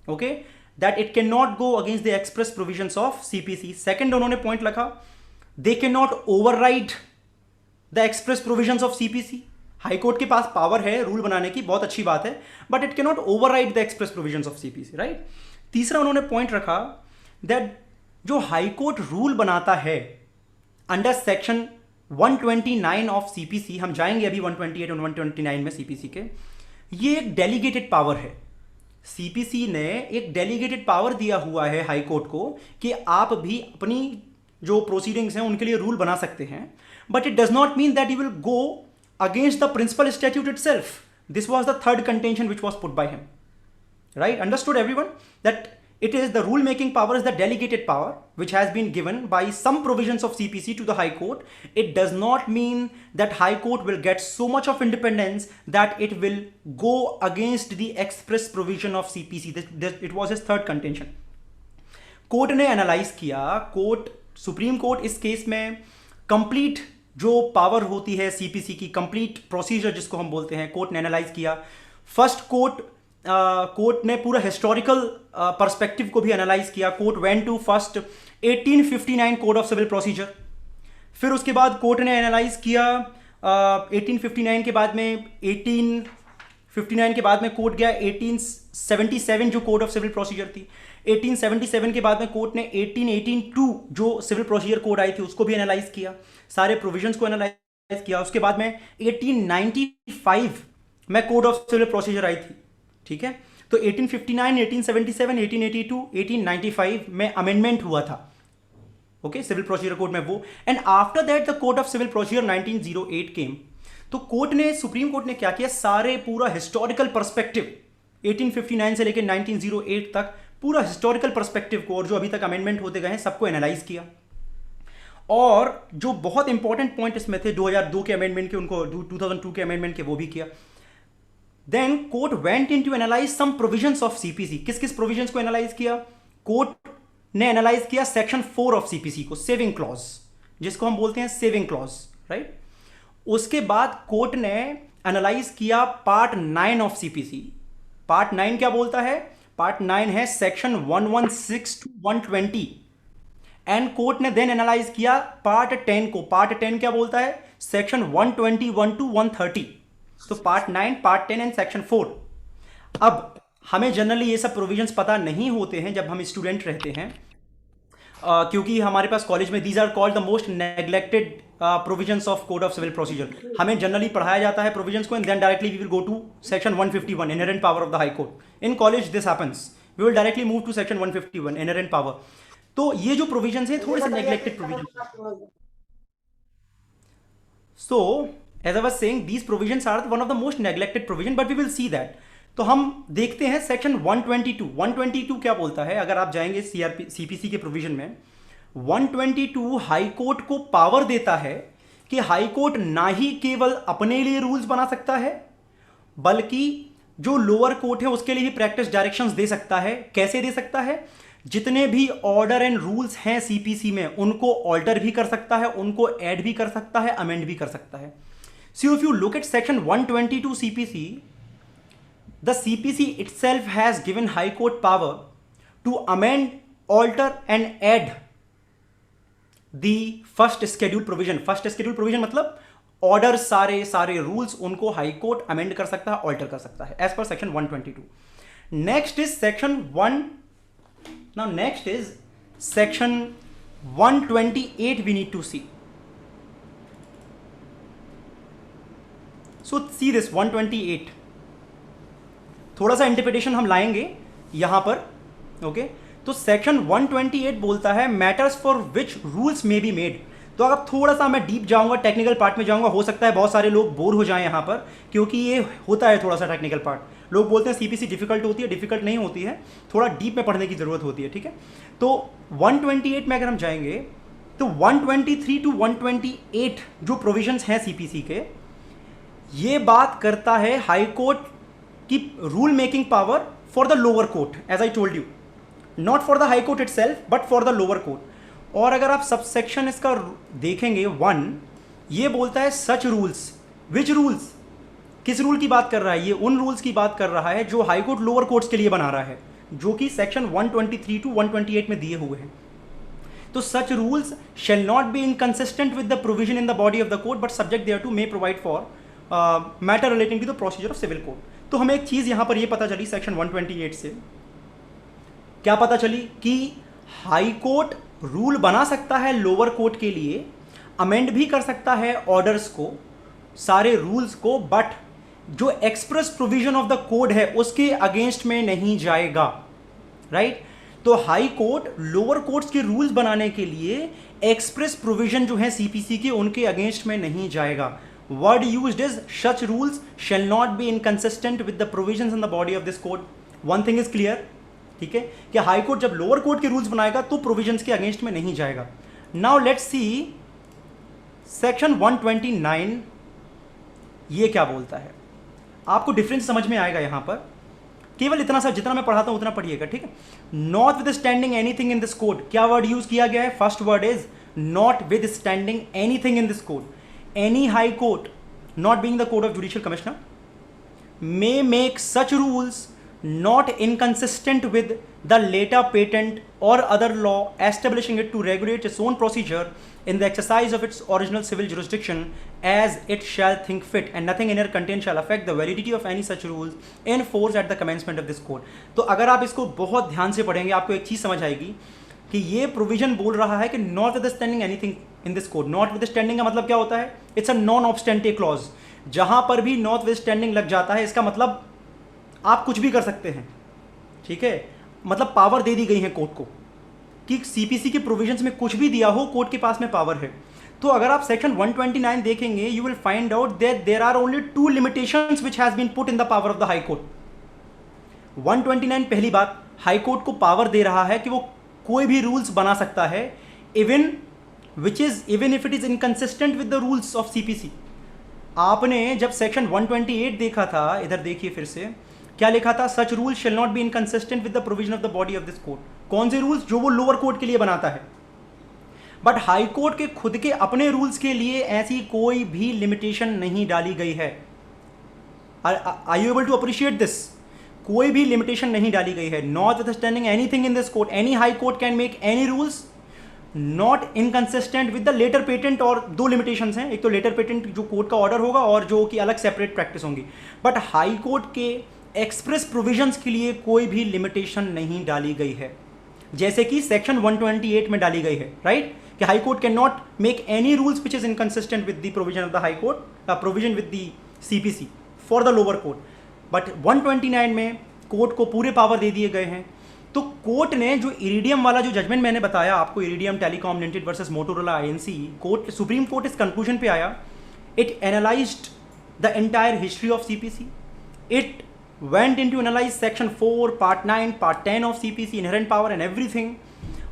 okay, that it cannot go against the express provisions of CPC. Second उन्होंने point रखा, they cannot override the express provisions of CPC. High court के पास power है rule बनाने की, बहुत अच्छी बात है, but it cannot override the express provisions of CPC, right. तीसरा उन्होंने पॉइंट रखा दैट जो हाई कोर्ट रूल बनाता है अंडर सेक्शन 129 ऑफ सीपीसी, हम जाएंगे अभी 128 और 129 में सीपीसी के, ये एक डेलीगेटेड पावर है। सीपीसी ने एक डेलीगेटेड पावर दिया हुआ है हाई कोर्ट को कि आप भी अपनी जो प्रोसीडिंग्स हैं उनके लिए रूल बना सकते हैं, but it does not mean that he will go against the principal statute itself. This was the third contention which was put by him, right? Understood everyone, that it is the rule making power is the delegated power which has been given by some provisions of CPC to the high court. It does not mean that high court will get so much of independence that it will go against the express provision of CPC. It was his third contention. Court ने analyse किया, supreme court इस case में complete जो power होती है CPC की, complete procedure जिसको हम बोलते हैं, कोर्ट ने एनालाइज किया। फर्स्ट कोर्ट कोर्ट ने पूरा हिस्टोरिकल पर्सपेक्टिव को भी एनालाइज किया. Court went to first 1859 code of civil procedure. फिर उसके बाद कोर्ट ने एनालाइज किया 1859 के बाद में 1859 के बाद में कोर्ट गया 1877 जो कोड ऑफ सिविल प्रोसीजर थी. 1877 के बाद में कोर्ट ने 1882 जो सिविल प्रोसीजर कोड आई थी उसको भी एनालाइज किया, सारे प्रोविजंस को एनालाइज किया. उसके बाद में 1895 में कोड ऑफ सिविल प्रोसीजर आई थी. ठीक है, तो 1859, 1877, 1882, 1895 में अमेंडमेंट हुआ था. ओके, सिविल प्रोसीजर कोड में वो. And after that the code of civil procedure 1908 came. तो कोर्ट ने, सुप्रीम कोर्ट ने क्या किया, सारे पूरा हिस्टोरिकल पर्सपेक्टिव 1859 से लेकर 1908 तक पूरा हिस्टोरिकल पर्सपेक्टिव को और जो अभी तक अमेंडमेंट होते गए हैं सबको एनालाइज किया. और जो बहुत इंपॉर्टेंट पॉइंट इसमें थे 2002 के अमेंडमेंट के, उनको 2002 के अमेंडमेंट के वो भी किया. Then court went in to analyse some provisions of CPC. किस किस प्रोविजंस को एनालाइज किया? कोर्ट ने एनालाइज किया सेक्शन 4 ऑफ सीपीसी को, सेविंग क्लॉज, जिसको हम बोलते हैं सेविंग क्लॉज, राइट. उसके बाद कोर्ट ने एनालाइज किया पार्ट 9 ऑफ सीपीसी. पार्ट 9 क्या बोलता है? पार्ट 9 है सेक्शन 116 टू 120. एंड कोर्ट ने देन एनालाइज किया पार्ट 10 को. पार्ट 10 क्या बोलता है? Section 121 to 130. तो पार्ट 9, पार्ट 10 एंड सेक्शन 4. अब हमें जनरली ये सब प्रोविजंस पता नहीं होते हैं जब हम स्टूडेंट रहते हैं, क्योंकि हमारे पास कॉलेज में these are called the most neglected provisions of code of civil procedure. हमें जनरली पढ़ाया जाता है प्रोविजंस को and then directly we will go to section 151 inherent power of the high court. In college this happens, we will directly move to section 151 inherent power. तो ये जो provisions हैं थोड़े से neglected provisions. So as I was saying, these provisions are one of the most neglected provision, but we will see that. तो हम देखते हैं सेक्शन 122. 122 क्या बोलता है? अगर आप जाएंगे सीपीसी के प्रोविजन में, 122 हाई कोर्ट को पावर देता है कि हाई कोर्ट ना ही केवल अपने लिए रूल्स बना सकता है, बल्कि जो लोअर कोर्ट है उसके लिए भी प्रैक्टिस डायरेक्शंस दे सकता है. कैसे दे सकता है? जितने भी ऑर्डर एंड रूल्स हैं सीपीसी में उनको ऑल्टर भी कर सकता है, उनको ऐड भी कर सकता है, अमेंड भी कर सकता है. So if you look at section 122 CPC, the CPC itself has given High Court power to amend, alter and add the first schedule provision. First schedule provision मतलब ऑर्डर, सारे रूल्स उनको हाई कोर्ट अमेंड कर सकता है, alter कर सकता है as per section 122. Next is section 128 we need to see. So see this 128. थोड़ा सा इंटरप्रिटेशन हम लाएंगे यहां पर. ओके, तो सेक्शन 128 बोलता है matters for which rules may be made. तो अगर थोड़ा सा मैं डीप जाऊंगा, टेक्निकल पार्ट में जाऊंगा, हो सकता है बहुत सारे लोग बोर हो जाएं यहां पर, क्योंकि ये होता है थोड़ा सा टेक्निकल पार्ट. लोग बोलते हैं सीपीसी डिफिकल्ट होती है. डिफिकल्ट नहीं होती है, थोड़ा डीप में पढ़ने की जरूरत होती है. ठीक है, तो 128 में अगर हम जाएंगे तो 123 टू 128 जो प्रोविजंस हैं सीपीसी के, ये बात करता है हाई कोर्ट की rule making power for the lower court, as I told you, not for the high court itself but for the lower court. और अगर आप सब सेक्शन इसका देखेंगे 1, ये बोलता है सच रूल्स. Which rules? किस रूल की बात कर रहा है? ये उन रूल्स की बात कर रहा है जो हाई कोर्ट लोअर कोर्ट्स के लिए बना रहा है, जो कि सेक्शन 123 टू 128 में दिए हुए हैं. तो such rules shall not be inconsistent with the provision in the body of the court but subject thereto may provide for matter relating to the procedure of civil code. तो हमें एक चीज यहां पर ये पता चली सेक्शन 128 से, क्या पता चली कि हाई कोर्ट रूल बना सकता है लोअर कोर्ट के लिए, अमेंड भी कर सकता है ऑर्डर्स को, सारे रूल्स को, बट जो express provision of the code है उसके अगेंस्ट में नहीं जाएगा. राइट? तो हाई कोर्ट लोअर कोर्ट्स के रूल्स बनाने के लिए एक्सप्रेस प्रोविजन जो है सीपीसी के, उनके अगेंस्ट में नहीं जाएगा. Word used is such rules shall not be inconsistent with the provisions in the body of this code. One thing is clear, ठीक है, कि हाई कोर्ट जब लोअर कोर्ट के रूल्स बनाएगा तो प्रोविजंस के अगेंस्ट में नहीं जाएगा. Now let's see section 129. ये क्या बोलता है? आपको डिफरेंस समझ में आएगा यहां पर. केवल इतना सा, जितना मैं पढ़ाता हूं उतना पढ़िएगा. ठीक है, not with standing anything in this code. क्या वर्ड यूज किया गया है? First word is not with standing anything in this code. Any high court, not being the court of judicial commissioner, may make such rules not inconsistent with the later patent or other law establishing it to regulate its own procedure in the exercise of its original civil jurisdiction as it shall think fit, and nothing in it contained shall affect the validity of any such rules in force at the commencement of this court. तो अगर आप इसको बहुत ध्यान से पढ़ेंगे आपको एक चीज़ समझ आएगी कि ये प्रोविजन बोल रहा है कि notwithstanding anything in this code. Notwithstanding का मतलब क्या होता है? It's a non obstante clause. जहां पर भी नॉट विदस्टैंडिंग लग जाता है इसका मतलब आप कुछ भी कर सकते हैं. ठीक है, मतलब पावर दे दी गई है कोर्ट को कि सीपीसी के प्रोविजंस में कुछ भी दिया हो, कोर्ट के पास में पावर है. तो अगर आप सेक्शन 129 देखेंगे you will find out that there are only 2 limitations which has been put in the power of the high court. 129 पहली बात हाई कोर्ट को पावर दे रहा है कि वो कोई भी रूल्स बना सकता है even if it is inconsistent with the rules of CPC. आपने जब सेक्शन 128 देखा था, इधर देखिए फिर से क्या लिखा था? सच rule shell not be inconsistent with the provision of the body of this court. कौन से रूल्स? जो वो लोअर कोर्ट के लिए बनाता है. बट हाई कोर्ट के खुद के अपने रूल्स के लिए ऐसी कोई भी लिमिटेशन नहीं डाली गई है. Are you able to appreciate this? कोई भी लिमिटेशन नहीं डाली गई है. Notwithstanding anything in this court, any high court can make any rules not inconsistent with the letter patent. और 2 लिमिटेशंस हैं, एक तो लेटर पेटेंट जो कोर्ट का ऑर्डर होगा और जो कि अलग सेपरेट प्रैक्टिस होंगी. बट हाई कोर्ट के एक्सप्रेस प्रोविजंस के लिए कोई भी लिमिटेशन नहीं डाली गई है, जैसे कि सेक्शन 128 में डाली गई है. राइट, कि high court can not make any rules which is inconsistent with the provision of the high court, provision with the CPC for the lower court. But 129 में कोर्ट को पूरे पावर दे दिए गए हैं. तो कोर्ट ने जो इरिडियम वाला जो जजमेंट मैंने बताया आपको, iridium Telecom limited versus Motorola INC, court supreme court इस कंक्लूजन पे आया. It analysed the entire history of CPC. It went into analyze section 4 part 9 part 10 of CPC inherent power and everything.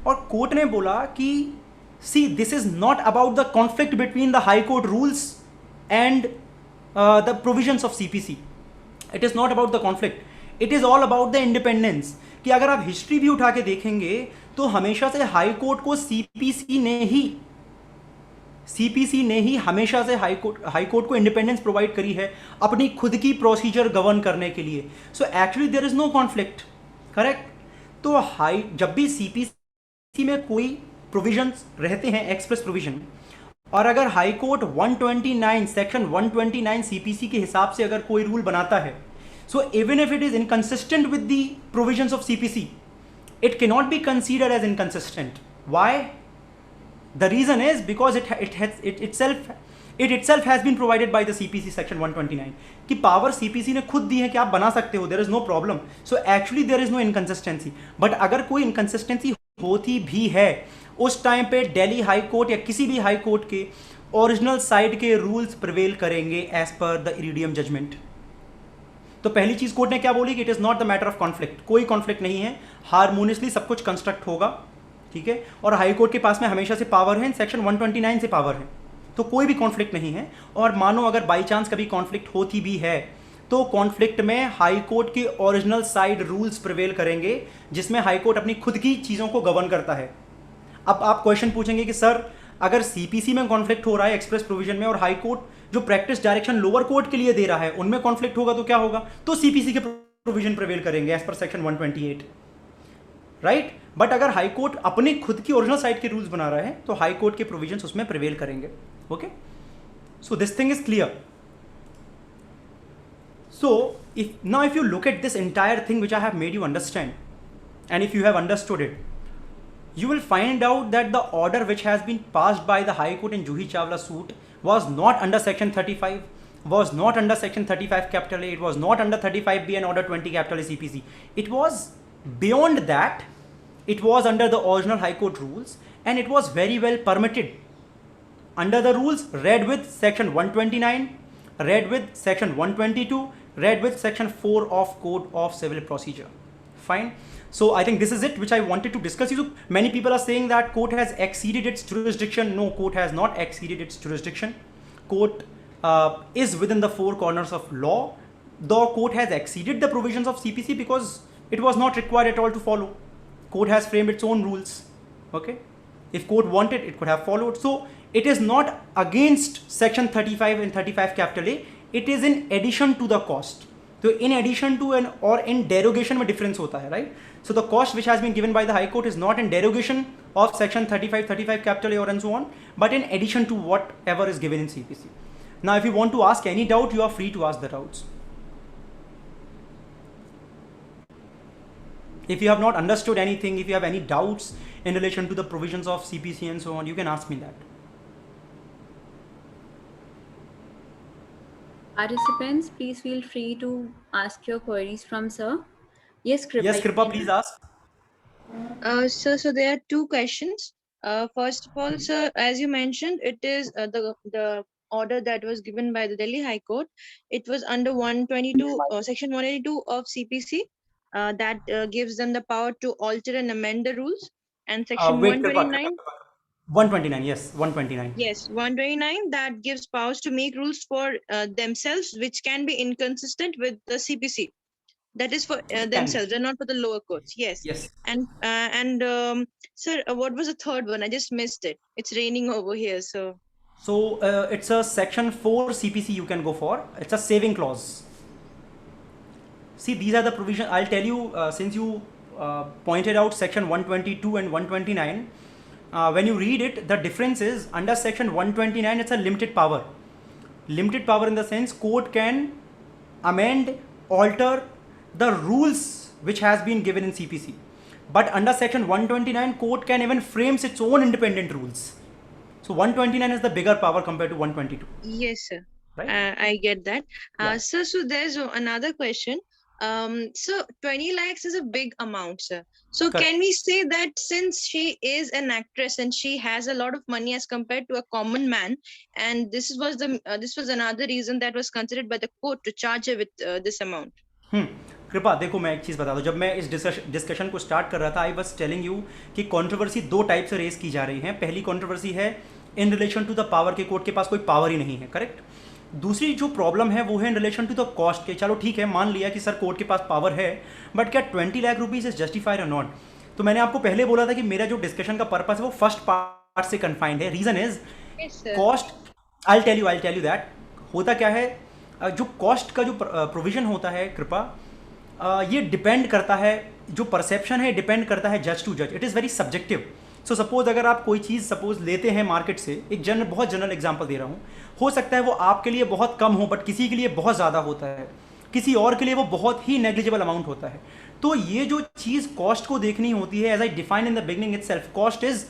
और court ने बोला कि see this is not about the conflict between the high court rules and the provisions of CPC. It is not about the conflict, it is all about the independence. कि अगर आप history भी उठा के देखेंगे तो हमेशा से हाई कोर्ट को सीपीसी ने ही हमेशा से हाई कोर्ट को इंडिपेंडेंस प्रोवाइड करी है अपनी खुद की प्रोसीजर गवर्न करने के लिए. So actually there is no conflict. Correct. तो जब भी सीपीसी में कोई प्रोविजंस रहते हैं एक्सप्रेस प्रोविजन, और अगर हाई कोर्ट 129 सेक्शन 129 सीपीसी के हिसाब से अगर कोई रूल बनाता है, so even if it is inconsistent with the provisions of CPC, it can not be considered as inconsistent. Why? The reason is because it itself has been provided by the CPC section 129 कि power CPC ने खुद दी है कि आप बना सकते हो, there is no problem. So actually there is no inconsistency. But अगर कोई inconsistency होती भी है उस टाइम पे दिल्ली हाई कोर्ट या किसी भी हाई कोर्ट के ओरिजिनल साइड के रूल्स प्रिवेल करेंगे as per the Iridium judgment. तो पहली चीज कोर्ट ने क्या बोली कि it is not the matter of conflict. कोई कॉन्फ्लिक्ट नहीं है, हारमोनियसली सब कुछ कंस्ट्रक्ट होगा. ठीक है, और हाई कोर्ट के पास में हमेशा से पावर है, सेक्शन 129 से पावर है, तो कोई भी कॉन्फ्लिक्ट नहीं है. और मानो अगर बाई चांस कभी कॉन्फ्लिक्ट होती भी है तो कॉन्फ्लिक्ट में हाई कोर्ट के ओरिजिनल साइड रूल्स प्रिवेल करेंगे जिसमें हाई कोर्ट अपनी खुद की चीज़ों को गवर्न करता है. अब आप क्वेश्चन पूछेंगे कि सर अगर सीपीसी में कॉन्फ्लिक्ट हो रहा है एक्सप्रेस प्रोविजन में, और हाई कोर्ट जो प्रैक्टिस डायरेक्शन लोअर कोर्ट के लिए दे रहा है उनमें कॉन्फ्लिक्ट होगा तो क्या होगा? तो सीपीसी के प्रोविजन प्रिवेल करेंगे as per section 128. Right. But अगर हाई कोर्ट अपने खुद की ओरिजिनल साइड के रूल्स बना रहा है तो हाई कोर्ट के प्रोविजंस उसमें प्रिवेल करेंगे. Okay, so this thing is clear. So if you look at this entire thing which I have made you understand, and if you have understood it, you will find out that the order which has been passed by the High Court in Juhi Chawla suit was not under section 35, was not under section 35 capital A, it was not under 35B and order 20 capital A CPC. It was beyond that. It was under the original High Court rules and it was very well permitted under the rules read with section 129, read with section 122, read with section 4 of Code of Civil Procedure. Fine. So I think this is it which I wanted to discuss. So many people are saying that court has exceeded its jurisdiction. No, court has not exceeded its jurisdiction. Court is within the four corners of law. The court has exceeded the provisions of CPC because it was not required at all to follow. Court has framed its own rules. Okay, if court wanted it could have followed. So it is not against section 35 and 35 capital A, it is in addition to the cost. तो इन addition to N और इन derogation में difference होता है, right? So the cost which has been given by the high court is not in derogation of section 35 capital A और and so on, but in addition to whatever is given in CPC. Now if you want to ask any doubt, you are free to ask the doubts. If you have not understood anything, if you have any doubts in relation to the provisions of CPC and so on, you can ask me that. Participants, please feel free to ask your queries from sir. Yes, Kripa. Yes, Kripa, please ask. Sir, so there are two questions. First of all, sir, as you mentioned, it is the order that was given by the Delhi High Court. It was under 122, section 182 of CPC, that gives them the power to alter and amend the rules. And section Wait, Kripa, 129. 129, yes, 129. Yes, 129 that gives powers to make rules for themselves, which can be inconsistent with the CPC. That is for themselves and not for the lower courts. Yes. Yes. And sir, what was the third one? I just missed it. It's raining over here, so. So it's a section 4 CPC you can go for. It's a saving clause. See, these are the provisions. I'll tell you, since you pointed out section 122 and 129, when you read it, the difference is under section 129, it's a limited power. Limited power in the sense court can amend, alter the rules which has been given in CPC. But under section 129, court can even frames its own independent rules. So 129 is the bigger power compared to 122. Yes, sir. Right? I get that. Yeah. Sir, so there's another question. So 20 lakhs is a big amount, sir. So Correct. can we say that since she is an actress and she has a lot of money as compared to a common man, and this was another reason that was considered by the court to charge her with this amount? कृपा देखो, मैं एक चीज़ बता दूं. जब मैं इस discussion को स्टार्ट कर रहा था, आई वाज टेलिंग यू कि कंट्रोवर्सी दो टाइप से रेज की जा रही है. पहली कंट्रोवर्सी है in relation to the power, के कोर्ट के पास कोई पावर ही नहीं है, करेक्ट. दूसरी जो प्रॉब्लम है वो है in relation to the cost के. चलो ठीक है, मान लिया कि सर कोर्ट के पास पावर है, बट क्या 20 लाख रुपीज इज जस्टिफाइड और नॉट? तो मैंने आपको पहले बोला था कि मेरा जो डिस्कशन का पर्पस है वो फर्स्ट पार्ट से कन्फाइंड है. Reason is cost. I tell you that. होता क्या है, जो कॉस्ट का जो प्रोविजन होता है कृपा, ये डिपेंड करता है, जो परसेप्शन है डिपेंड करता है जज टू जज. It is very subjective. So suppose अगर आप कोई चीज़ सपोज लेते हैं मार्केट से, एक बहुत जनरल एग्जांपल दे रहा हूँ, हो सकता है वो आपके लिए बहुत कम हो बट किसी के लिए बहुत ज़्यादा होता है, किसी और के लिए वो बहुत ही नेग्लिजिबल अमाउंट होता है. तो ये जो चीज़ कॉस्ट को देखनी होती है, as I define in the beginning itself, cost is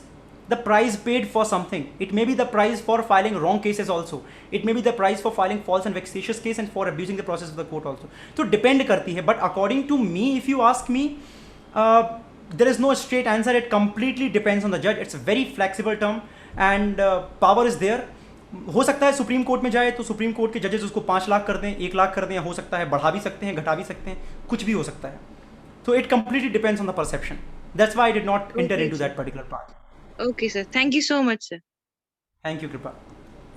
the price paid for something. It may be the price for filing wrong cases also. It may be the price for filing false and vexatious case and for abusing the process of the court also. So depend करती है. But according to me, if you ask me, there is no straight answer. It completely depends on the judge. It's a very flexible term and power is there. हो सकता है supreme court में जाए तो supreme court के जजेस उसको 5 लाख कर दें, 1 लाख कर दें, हो सकता है बढ़ा भी सकते हैं, घटा भी सकते हैं, कुछ भी हो सकता है. So it completely depends on the perception. That's why I did not enter into that particular part. Okay, sir. Thank you so much, sir. Thank you, Kripa.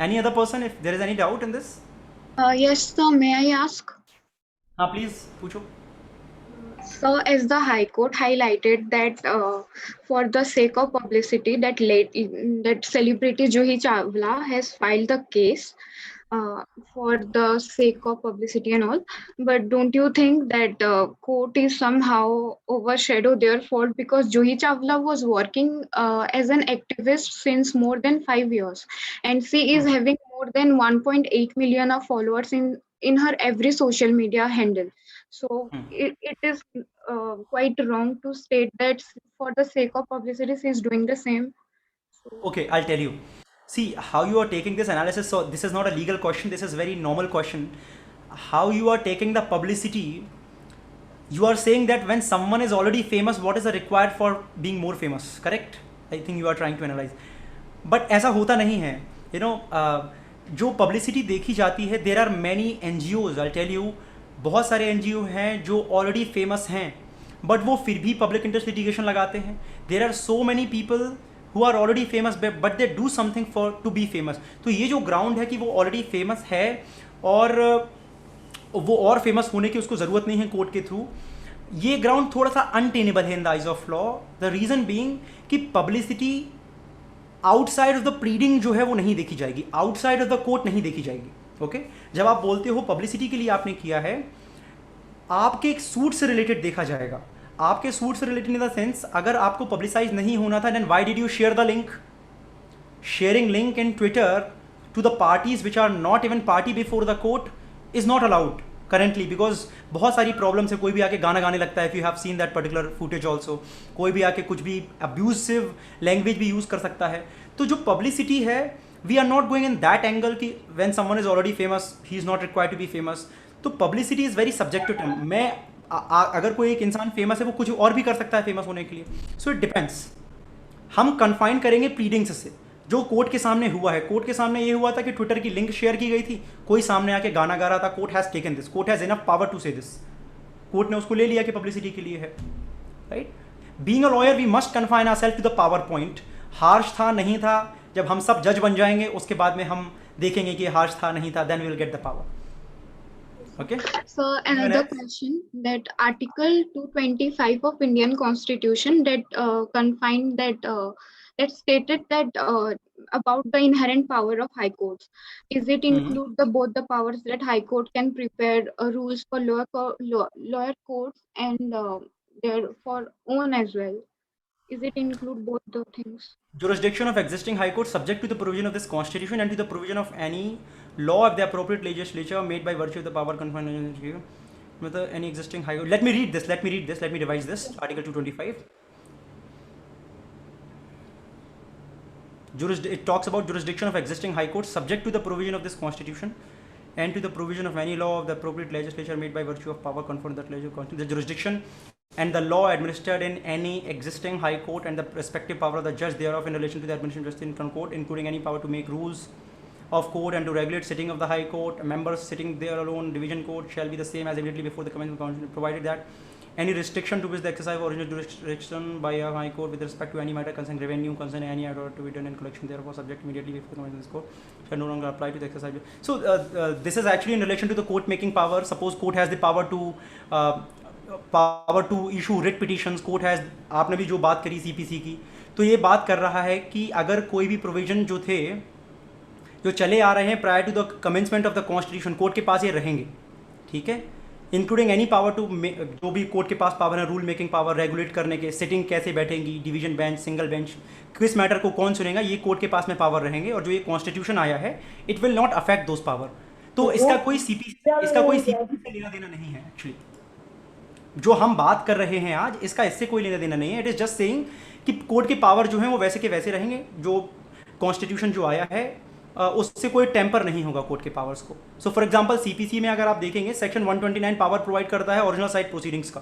Any other person, if there is any doubt in this? Yes, sir. May I ask? Please, पूछो. So, as the High Court highlighted that for the sake of publicity, that celebrity Juhi Chawla has filed the case for the sake of publicity and all. But don't you think that court is somehow overshadow their fault, because Juhi Chawla was working as an activist since more than 5 years, and she is having more than 1.8 million of followers in her every social media handle. So it is quite wrong to state that for the sake of publicity she is doing the same. Okay, I'll tell you. See how you are taking this analysis. So this is not a legal question. This is very normal question. How you are taking the publicity. You are saying that when someone is already famous, what is the required for being more famous? Correct? I think you are trying to analyze. But ऐसा होता नहीं है. You know, जो publicity देखी जाती है, there are many NGOs. I'll tell you, बहुत सारे NGO हैं जो already famous हैं, but वो फिर भी public interest litigation लगाते हैं. There are so many people who are already famous but they do something for to be famous. तो ये जो ground है कि वो already famous है और वो और famous होने की उसको ज़रूरत नहीं है कोर्ट के थ्रू, ये ground थोड़ा सा अनटेनेबल है in the eyes of law. The reason being कि publicity outside of the pleading जो है वो नहीं देखी जाएगी, आउटसाइड ऑफ द कोर्ट नहीं देखी जाएगी. ओके, जब आप बोलते हो पब्लिसिटी के लिए आपने किया है, आपके एक सूट से रिलेटेड देखा जाएगा, आपके सूट से रिलेटेड इन द सेंस अगर आपको पब्लिसाइज नहीं होना था, then why did you share the link? Sharing link in Twitter to the parties which are not even party before the court is not allowed currently, because बहुत सारी problems है. कोई भी आके गाना गाने लगता है, if you have seen that particular footage also, कोई भी आके कुछ भी abusive language भी यूज़ कर सकता है. तो जो publicity है, we are not going in that angle कि when someone is already famous he is not required to be famous. तो publicity is very subjective term. मैं अगर कोई एक इंसान फेमस है वो कुछ और भी कर सकता है फेमस होने के लिए. So it depends. हम कन्फाइन करेंगे प्लीडिंग्स से. जो कोर्ट के सामने हुआ है, कोर्ट के सामने ये हुआ था कि ट्विटर की लिंक शेयर की गई थी, कोई सामने आके गाना गा रहा था. Court has taken this, court has enough power to say this. Court ने उसको ले लिया कि पब्लिसिटी के लिए है, right. Being a lawyer we must confine ourselves to the power point. Harsh था नहीं था, जब हम सब जज बन जाएंगे उसके बाद में हम देखेंगे कि हार्श था नहीं था, then we will get the power. Okay. So another question, that Article 225 of Indian Constitution that confined that stated that about the inherent power of High Courts. Is it include both the powers that High Court can prepare rules for lower courts and their for own as well? Is it include both the things? Jurisdiction of existing High Court subject to the provision of this Constitution and to the provision of any law of the appropriate legislature made by virtue of the power confined with any existing High Court. Let me read this. Let me revise this. Article 225. It talks about jurisdiction of existing High Court subject to the provision of this Constitution and to the provision of any law of the appropriate legislature made by virtue of power conferred that legislature. The jurisdiction and the law administered in any existing High Court and the respective power of the judge thereof in relation to the administration of justice in court, including any power to make rules of court and to regulate sitting of the High Court. Members sitting there alone, division court, shall be the same as immediately before the commencement of Constitution, provided that any restriction to which the exercise of original jurisdiction by a High Court with respect to any matter concerning revenue, concerning any order to be done in collection therefore subject immediately before the commencement of this court, shall no longer apply to the exercise. So this is actually in relation to the court making power. Suppose court has the power to issue writ petitions. Court has, आपने भी जो बात करी CPC की, तो ये बात कर रहा है कि अगर कोई भी प्रोविजन जो थे जो चले आ रहे हैं prior to the commencement of the constitution, court के पास ये रहेंगे, ठीक है. इंक्लूडिंग एनी पावर टू, जो भी कोर्ट के पास पावर है, रूल मेकिंग पावर, रेगुलेट करने के, सिटिंग कैसे बैठेंगी, डिवीजन बेंच, सिंगल बेंच, किस मैटर को कौन सुनेगा, ये कोर्ट के पास में पावर रहेंगे. और जो ये कॉन्स्टिट्यूशन आया है it will not affect those power. तो इसका कोई सीपी से लेना देना नहीं है. एक्चुअली जो हम बात कर रहे हैं आज, इसका इससे कोई लेना देना नहीं है. इट इज़ जस्ट सेइंग कि कोर्ट के पावर जो हैं वो वैसे के वैसे रहेंगे. जो कॉन्स्टिट्यूशन जो आया है उससे कोई टेम्पर नहीं होगा कोर्ट के पावर्स को. सो फॉर एग्जांपल सीपीसी में अगर आप देखेंगे सेक्शन 129 पावर प्रोवाइड करता है ओरिजिनल साइड प्रोसीडिंग्स का.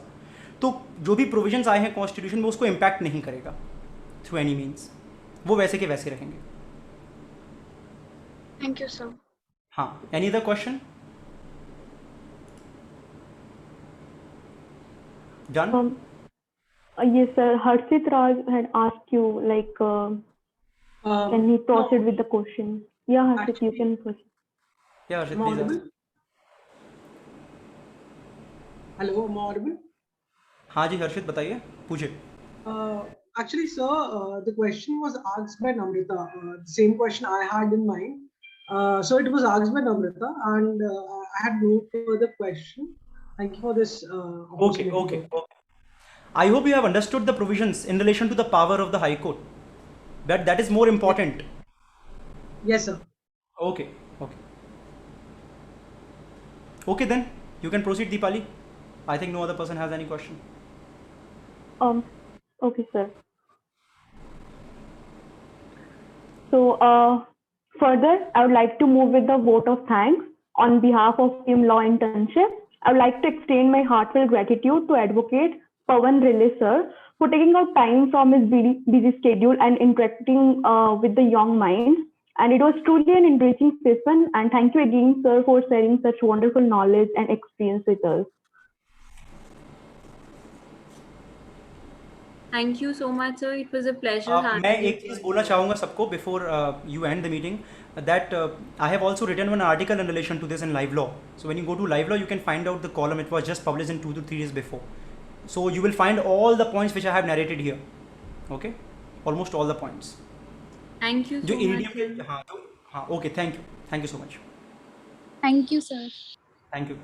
तो जो भी प्रोविजंस आए हैं कॉन्स्टिट्यूशन में उसको इम्पैक्ट नहीं करेगा थ्रू एनी मीन्स. वो वैसे के वैसे रहेंगे. Thank you, sir. हाँ, any other question? Done? Yes, sir. Harshit Raj had asked you, like, can we proceed with the question? Yeah, Harshit, you can proceed. Yeah, Harshit, please ask. Hello, am I audible? हाँ जी हर्षित बताइए, पूछिए. Actually, sir, the question was asked by Namrita. The same question I had in mind. So it was asked by Namrita, and I had no further question. Thank you for this. Okay. I hope you have understood the provisions in relation to the power of the High Court. That is more important. Yes, sir. Okay, then you can proceed, Deepali. I think no other person has any question. Okay, sir. So, further, I would like to move with the vote of thanks on behalf of Team Law Internship. I would like to extend my heartfelt gratitude to Advocate Pawan Rile sir for taking out time from his busy schedule and interacting with the young minds. And it was truly an enriching session. And thank you again, sir, for sharing such wonderful knowledge and experience with us. Thank you so much, sir. It was a pleasure. मैं एक चीज़ बोलना चाहूँगा सबको before you end the meeting, that I have also written one article in relation to this in Live Law. So when you go to Live Law, you can find out the column. It was just published in 2 to 3 days before. So you will find all the points which I have narrated here. Okay, almost all the points. Thank you so much. हाँ, okay, thank you so much. Thank you, sir. Thank you.